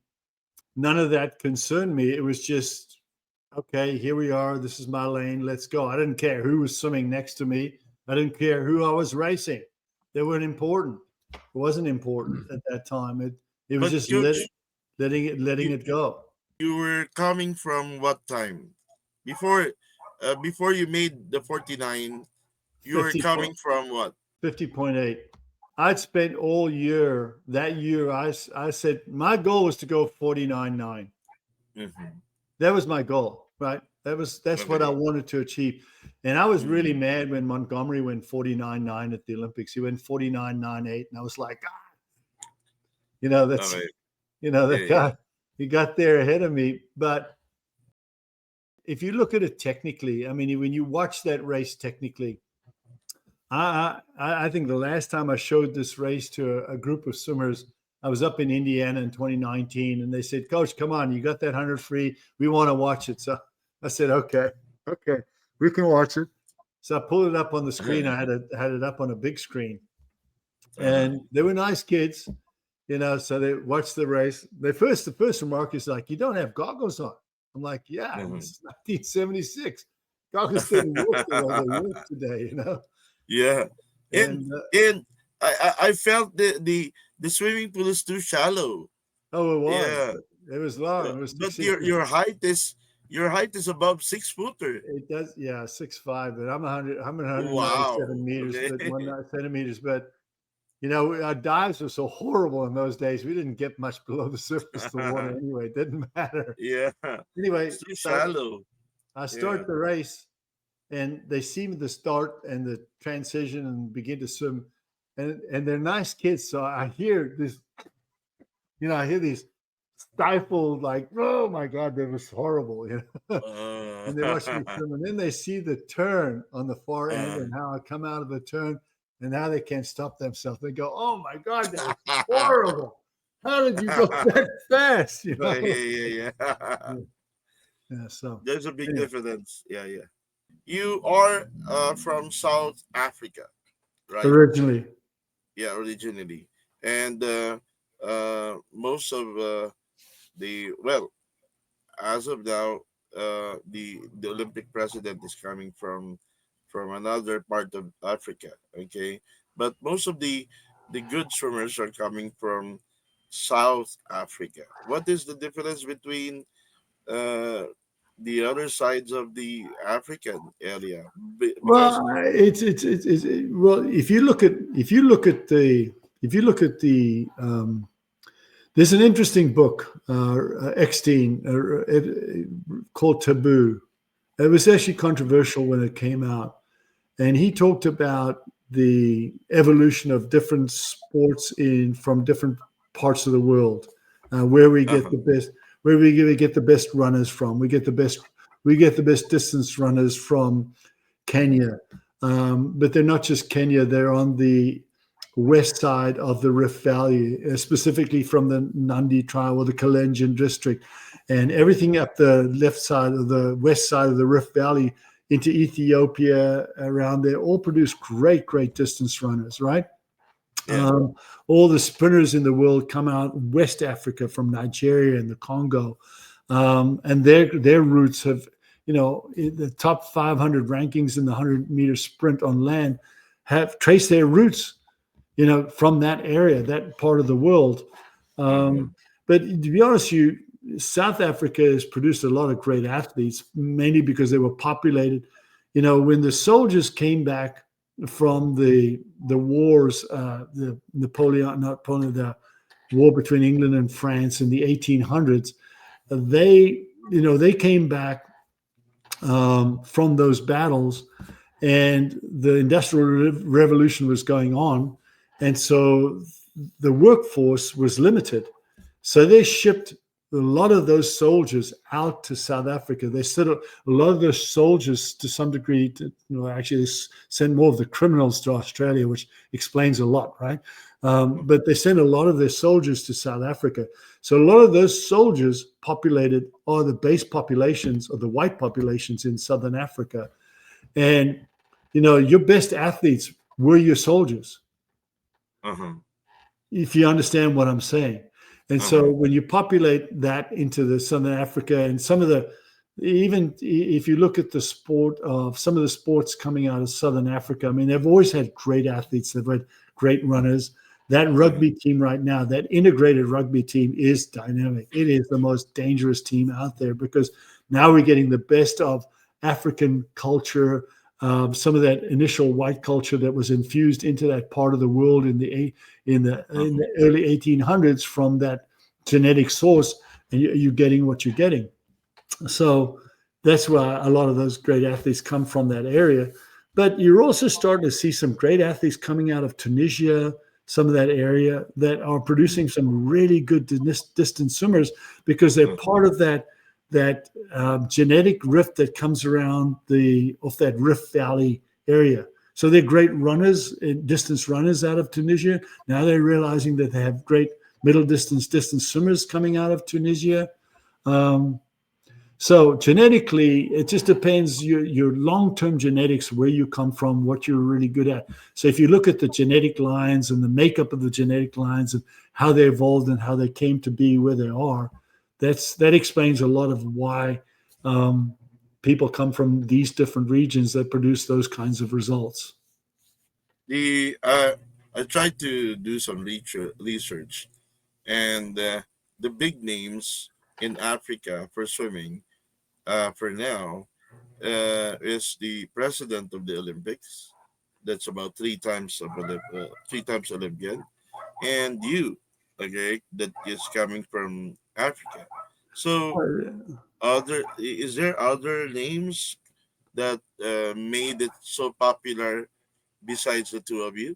Speaker 2: None of that concerned me. It was just, okay, here we are. This is my lane. Let's go. I didn't care who was swimming next to me. I didn't care who I was racing. They weren't important. It wasn't important at that time. It was just letting it go.
Speaker 3: You were coming from what time? Before you made the 49, you were coming from what?
Speaker 2: 50.8. I'd spent all year, that year, I said my goal was to go 49.9.
Speaker 3: Mm-hmm.
Speaker 2: That was my goal, right? That's what I wanted to achieve. And I was really mad when Montgomery went 49.9 at the Olympics. He went 49.98, and I was like, that's, that guy, he got there ahead of me. But if you look at it technically, I mean, when you watch that race technically, I think the last time I showed this race to a group of swimmers, I was up in Indiana in 2019, and they said, "Coach, come on, you got that 100 free. We want to watch it." So I said, "Okay, we can watch it." So I pulled it up on the screen. I had it up on a big screen, and they were nice kids, So they watched the race. The first remark is like, "You don't have goggles on." I'm like, "Yeah, this is 1976. Goggles didn't work the way they work today,
Speaker 3: Yeah, and I felt the swimming pool is too shallow.
Speaker 2: Oh, it was.
Speaker 3: Yeah,
Speaker 2: It was long. It was
Speaker 3: but your height is above 6-footer.
Speaker 2: It does, yeah, 6'5", but I'm 197
Speaker 3: Wow.
Speaker 2: meters,
Speaker 3: Okay.
Speaker 2: but 1 centimeters. But our dives were so horrible in those days. We didn't get much below the surface of the water anyway. It didn't matter.
Speaker 3: Yeah.
Speaker 2: Anyway,
Speaker 3: It's too shallow.
Speaker 2: I start the race, and they see the start and the transition and begin to swim, and they're nice kids. So I hear this, I hear these stifled, like, oh my God, that was horrible, and they watch me swim, and then they see the turn on the far end and how I come out of the turn, and how they can't stop themselves. They go, "Oh my God, that was horrible! How did you go that fast?"
Speaker 3: Yeah.
Speaker 2: Yeah. So
Speaker 3: There's a big difference. Yeah. You are from South Africa, right?
Speaker 2: originally,
Speaker 3: Yeah, originally, and most of as of now, the Olympic president is coming from another part of Africa. Okay, but most of the good swimmers are coming from South Africa. What is the difference between the other sides of the African area? Because
Speaker 2: well, it's well, if you look at the there's an interesting book, Eckstein, called Taboo. It was actually controversial when it came out, and he talked about the evolution of different sports from different parts of the world, where we get the best, runners from. We get the best distance runners from Kenya, but they're not just Kenya. They're on the west side of the Rift Valley, specifically from the Nandi tribe or the Kalenjin district, and everything up the west side of the Rift Valley into Ethiopia, around there, all produce great distance runners, right?
Speaker 3: Yeah.
Speaker 2: All the sprinters in the world come out West Africa from Nigeria and the Congo, and their routes have, the top 500 rankings in the 100-meter sprint on land have traced their roots, from that area, that part of the world. But to be honest, South Africa has produced a lot of great athletes, mainly because they were populated. When the soldiers came back from the wars, the the war between England and France in the 1800s, they came back from those battles, and the Industrial Revolution was going on, and so the workforce was limited. So they shipped a lot of those soldiers out to South Africa. They sent a lot of those soldiers to some degree actually they sent more of the criminals to Australia, which explains a lot, right? But they sent a lot of their soldiers to South Africa. So a lot of those soldiers are the base populations or the white populations in Southern Africa. And, your best athletes were your soldiers. If you understand what I'm saying. And so when you populate that into the Southern Africa and even if you look at the sport of some of the sports coming out of Southern Africa, I mean, they've always had great athletes. They've had great runners. That rugby team right now, that integrated rugby team is dynamic. It is the most dangerous team out there because now we're getting the best of African culture, some of that initial white culture that was infused into that part of the world in the early 1800s from that genetic source, and you're getting what you're getting. So that's why a lot of those great athletes come from that area. But you're also starting to see some great athletes coming out of Tunisia, some of that area, that are producing some really good distance swimmers because they're part of that genetic rift that comes around off that Rift Valley area. So they're great runners, distance runners out of Tunisia. Now they're realizing that they have great middle distance swimmers coming out of Tunisia. So genetically, it just depends your long-term genetics, where you come from, what you're really good at. So if you look at the genetic lines and the makeup of the genetic lines and how they evolved and how they came to be where they are, that explains a lot of why people come from these different regions that produce those kinds of results.
Speaker 3: I tried to do some research, and the big names in Africa for swimming, for now, is the president of the Olympics. That's about three times Olympian, and you, okay, that is coming from Africa. So, is there other names that made it so popular besides the two of you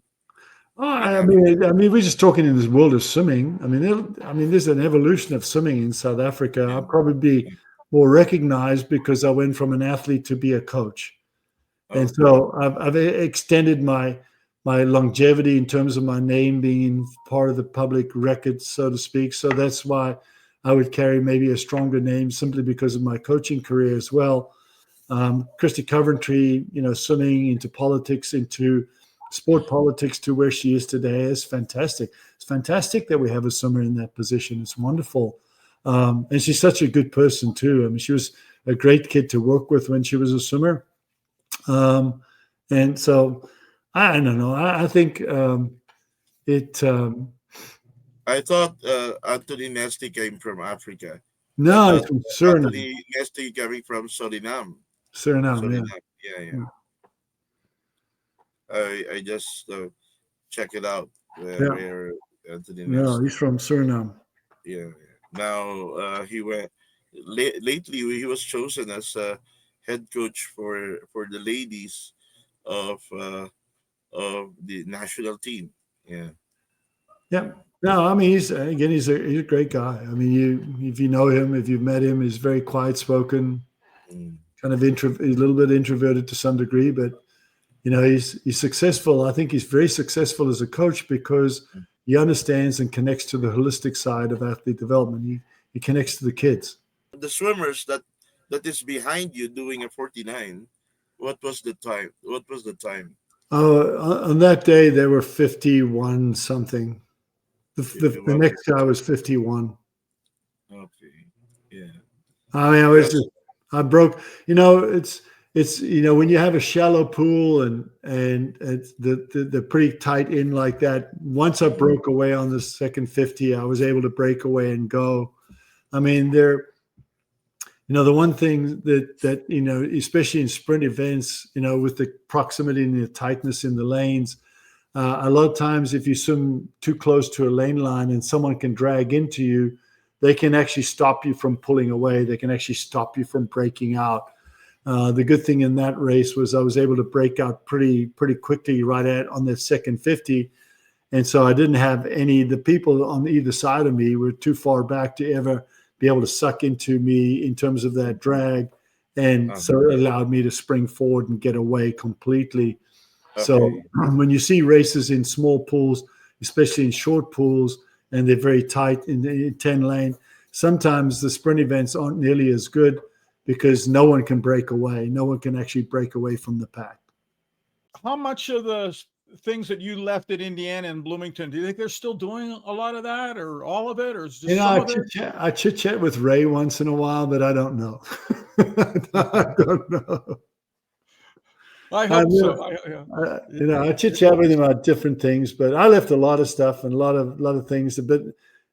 Speaker 3: in
Speaker 2: I
Speaker 3: Africa?
Speaker 2: mean, we're just talking in this world of swimming. I mean, there's an evolution of swimming in South Africa.
Speaker 3: Yeah.
Speaker 2: I'll probably be more recognized because I went from an athlete to be a coach, and so I've extended my longevity in terms of my name being part of the public record, so to speak. So that's why I would carry maybe a stronger name simply because of my coaching career as well. Christy Coventry, swimming into politics, into sport politics to where she is today is fantastic. It's fantastic that we have a swimmer in that position. It's wonderful. And she's such a good person too. I mean, she was a great kid to work with when she was a swimmer. And so I don't know. I think it.
Speaker 3: I thought Anthony Nesty came from Africa. I
Speaker 2: No,
Speaker 3: thought
Speaker 2: it's from Suriname.
Speaker 3: Anthony Nesty coming from Suriname.
Speaker 2: Suriname,
Speaker 3: Yeah. I just check it out
Speaker 2: yeah.
Speaker 3: where Anthony
Speaker 2: No,
Speaker 3: Nesty.
Speaker 2: he's from Suriname.
Speaker 3: Yeah. Now he went lately. He was chosen as head coach for the ladies of the national team. Yeah.
Speaker 2: Yeah. No, I mean, he's a great guy. I mean, if you know him, if you've met him, he's very quiet spoken, kind of a little bit introverted to some degree, but he's successful. I think he's very successful as a coach because he understands and connects to the holistic side of athlete development. He connects to the kids.
Speaker 3: The swimmers that is behind you doing a 49. What was the time? What was the time?
Speaker 2: On that day, there were 51 something. The next guy was 51.
Speaker 3: Okay. Yeah.
Speaker 2: I mean, I broke. It's it's, when you have a shallow pool and it's the pretty tight in like that. Once I broke away on the second 50, I was able to break away and go. I mean, the one thing that especially in sprint events, with the proximity and the tightness in the lanes, a lot of times if you swim too close to a lane line and someone can drag into you, they can actually stop you from pulling away. They can actually stop you from breaking out. The good thing in that race was I was able to break out pretty quickly on the second 50. And so I didn't have the people on either side of me were too far back to ever be able to suck into me in terms of that drag. And so it allowed me to spring forward and get away completely.
Speaker 3: Okay.
Speaker 2: So when you see races in small pools, especially in short pools, and they're very tight in the 10 lane, sometimes the sprint events aren't nearly as good because no one can break away. No one can actually break away from the pack.
Speaker 1: How much of the things that you left at Indiana and Bloomington, do you think they're still doing a lot of that, or all of it, or is just some of it?
Speaker 2: I chit chat with Ray once in a while, but I don't know. I don't know.
Speaker 1: I hope so.
Speaker 2: I chit chat with him about different things, but I left a lot of stuff and a lot of things. But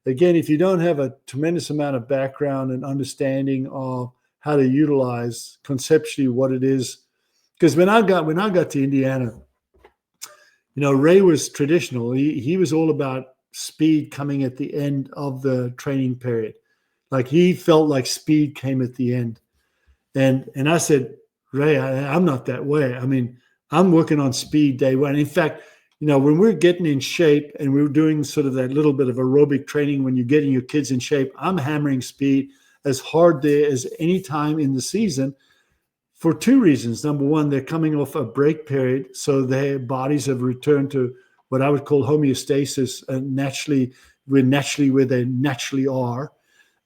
Speaker 2: again, if you don't have a tremendous amount of background and understanding of how to utilize conceptually what it is, because when I got to Indiana, Ray was traditional. He was all about speed coming at the end of the training period. Like he felt like speed came at the end. And I said, Ray, I'm not that way. I mean, I'm working on speed day one. In fact, when we're getting in shape and we're doing sort of that little bit of aerobic training, when you're getting your kids in shape, I'm hammering speed as hard there as any time in the season for two reasons. Number one, they're coming off a break period, so their bodies have returned to what I would call homeostasis, where they naturally are.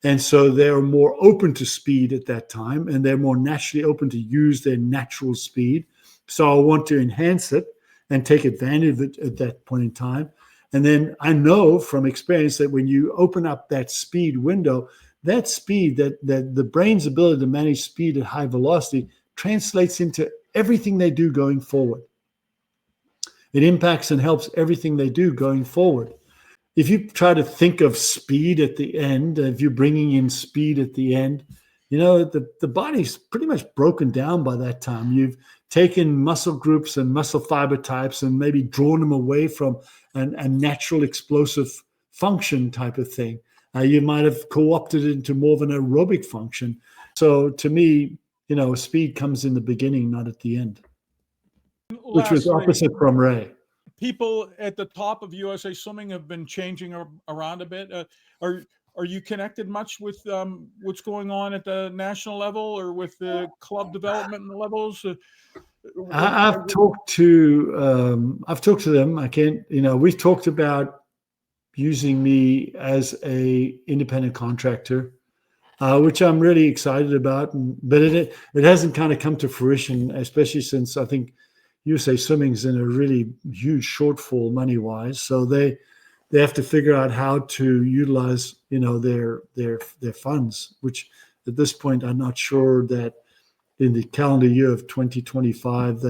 Speaker 2: And so they're more open to speed at that time, and they're more naturally open to use their natural speed. So I want to enhance it and take advantage of it at that point in time. And then I know from experience that when you open up that speed window, that speed, that the brain's ability to manage speed at high velocity translates into everything they do going forward. It impacts and helps everything they do going forward. If you try to think of speed at the end, if you're bringing in speed at the end, the body's pretty much broken down by that time. You've taken muscle groups and muscle fiber types and maybe drawn them away from a natural explosive function type of thing. You might have co-opted it into more of an aerobic function. So to me, speed comes in the beginning, not at the end, which was opposite from Ray.
Speaker 1: People at the top of USA Swimming have been changing around a bit. Are you connected much with what's going on at the national level or with the club development levels?
Speaker 2: I've talked to them. I can't. We've talked about using me as a independent contractor, which I'm really excited about. But it hasn't kind of come to fruition, especially since I think USA Swimming's in a really huge shortfall money-wise. So they have to figure out how to utilize, their funds, which at this point I'm not sure that in the calendar year of 2025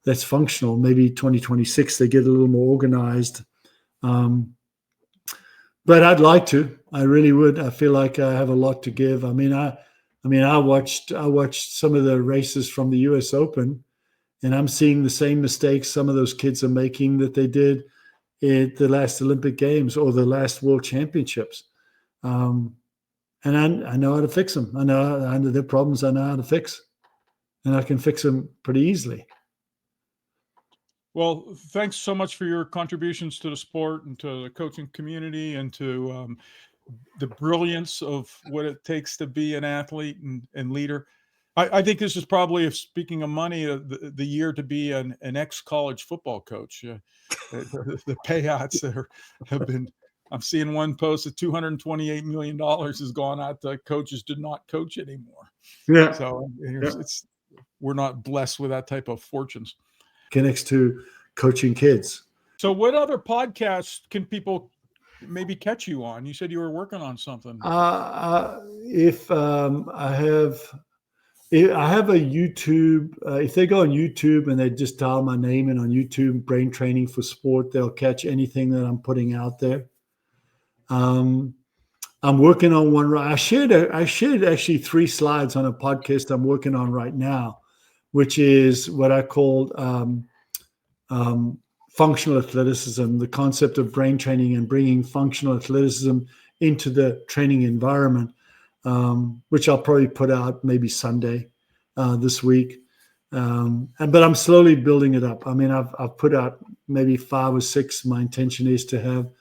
Speaker 2: that's functional. Maybe 2026 they get a little more organized. But I'd like to. I really would. I feel like I have a lot to give. I watched some of the races from the US Open, and I'm seeing the same mistakes some of those kids are making that they did at the last Olympic Games or the last World Championships. And I know how to fix them. I know their problems I know how to fix, and I can fix them pretty easily.
Speaker 1: Well, thanks so much for your contributions to the sport and to the coaching community and to the brilliance of what it takes to be an athlete and leader. I think this is probably, speaking of money, the year to be an ex-college football coach. The payouts have been, I'm seeing one post that $228 million has gone out to coaches did not coach anymore.
Speaker 2: Yeah.
Speaker 1: So we're not blessed with that type of fortunes.
Speaker 2: Connects to coaching kids.
Speaker 1: So what other podcasts can people maybe catch you on? You said you were working on something.
Speaker 2: If I have I have a YouTube. If they go on YouTube and they just dial my name in on YouTube, Brain Training for Sport, they'll catch anything that I'm putting out there. I'm working on one. I shared actually 3 slides on a podcast I'm working on right now, which is what I called functional athleticism, the concept of brain training and bringing functional athleticism into the training environment, which I'll probably put out maybe Sunday this week. But I'm slowly building it up. I mean, I've put out maybe 5 or 6. My intention is to have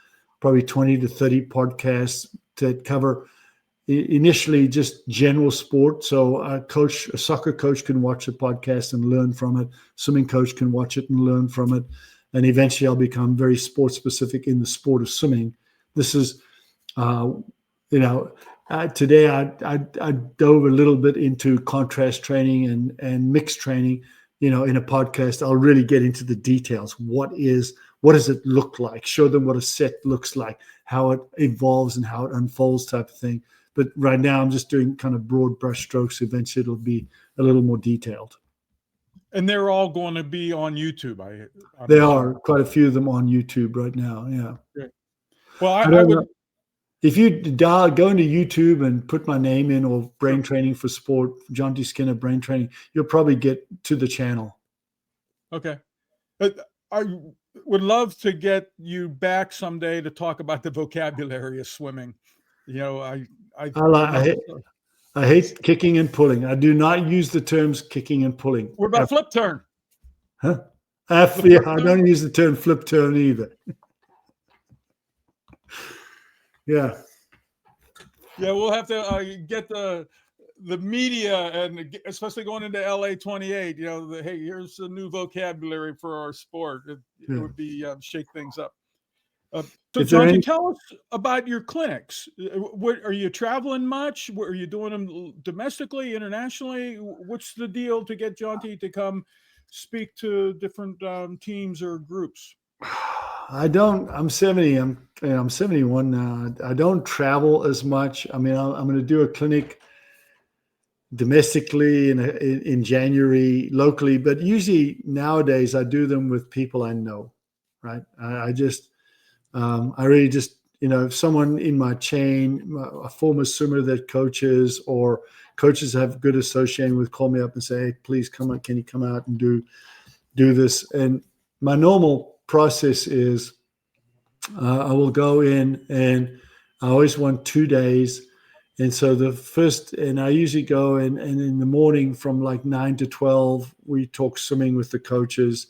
Speaker 2: probably 20 to 30 podcasts that cover initially just general sport. So a soccer coach can watch the podcast and learn from it. Swimming coach can watch it and learn from it. And eventually I'll become very sport specific in the sport of swimming. This is, today I dove a little bit into contrast training and mixed training. In a podcast, I'll really get into the details. What does it look like? Show them what a set looks like, how it evolves and how it unfolds type of thing. But right now I'm just doing kind of broad brush strokes. Eventually it'll be a little more detailed.
Speaker 1: And they're all going to be on YouTube.
Speaker 2: There are quite a few of them on YouTube right now. Yeah.
Speaker 1: Great. Well, I would.
Speaker 2: Know. If you go into YouTube and put my name in or Brain Training for Sport, Jonty Skinner Brain Training, you'll probably get to the channel.
Speaker 1: Okay. I would love to get you back someday to talk about the vocabulary of swimming.
Speaker 2: I hate kicking and pulling. I do not use the terms kicking and pulling.
Speaker 1: What about flip turn?
Speaker 2: Huh? I don't use the term flip turn either. Yeah.
Speaker 1: Yeah, we'll have to get the media, and especially going into LA 28. Hey, here's a new vocabulary for our sport. It would be shake things up. So, Jonty, tell us about your clinics. Are you traveling much? Are you doing them domestically, internationally? What's the deal to get Jonty to come speak to different teams or groups?
Speaker 2: I don't. I'm 70. I'm 71 now. I don't travel as much. I mean, I'm going to do a clinic domestically in January locally, but usually nowadays I do them with people I know. Right? I really just, if someone in my chain, a former swimmer that coaches or coaches have good association with, call me up and say, hey, please come out. Can you come out and do this? And my normal process is I will go in and I always want 2 days. And so I usually go and in the morning from like 9 to 12, we talk swimming with the coaches.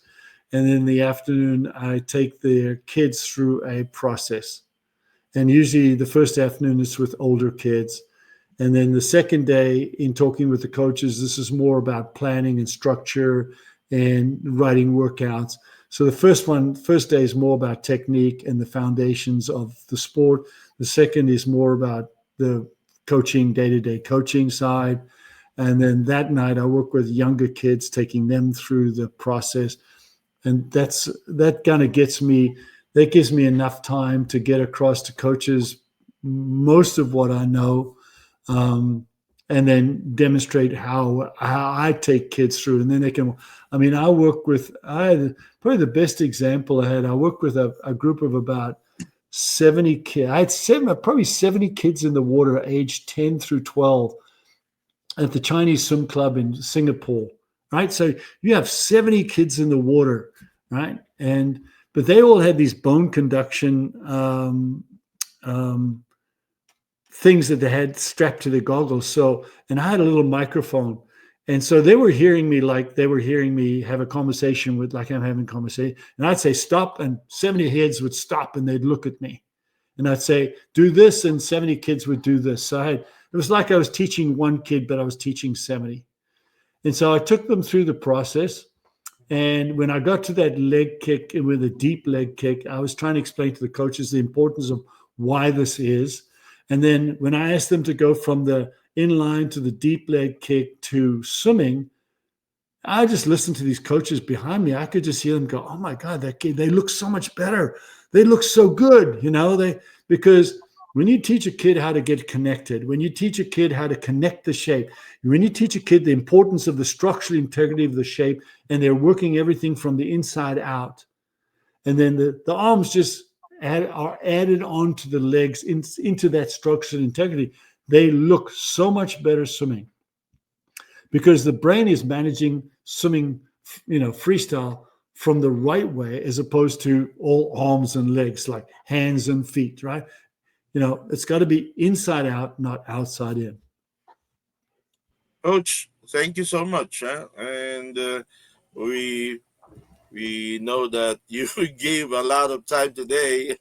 Speaker 2: And in the afternoon, I take their kids through a process. And usually the first afternoon is with older kids. And then the second day, in talking with the coaches, this is more about planning and structure and writing workouts. So the first day is more about technique and the foundations of the sport. The second is more about the coaching, day-to-day coaching side. And then that night I work with younger kids, taking them through the process. And that kind of gives me enough time to get across to coaches most of what I know, and then demonstrate how I take kids through. And then they can, I had probably the best example I had. I worked with a group of about 70 kids. I had probably 70 kids in the water aged 10 through 12 at the Chinese swim club in Singapore. Right. So you have 70 kids in the water. Right. But they all had these bone conduction things that they had strapped to their goggles. And I had a little microphone. And so they were hearing me like they were hearing me have a conversation with, like I'm having a conversation. And I'd say, stop. And 70 heads would stop and they'd look at me. And I'd say, do this. And 70 kids would do this. So it was like I was teaching one kid, but I was teaching 70. And so I took them through the process. And when I got to that leg kick, and with a deep leg kick, I was trying to explain to the coaches the importance of why this is. And then when I asked them to go from the inline to the deep leg kick to swimming, I just listened to these coaches behind me. I could just hear them go, oh my God, that kid, they look so much better. They look so good, because When you teach a kid how to get connected, when you teach a kid how to connect the shape, when you teach a kid the importance of the structural integrity of the shape, and they're working everything from the inside out, and then the arms just are added onto the legs into that structural integrity, they look so much better swimming because the brain is managing swimming, freestyle from the right way as opposed to all arms and legs, like hands and feet, right? It's got to be inside out, not outside in.
Speaker 3: Coach, thank you so much. And we know that you gave a lot of time today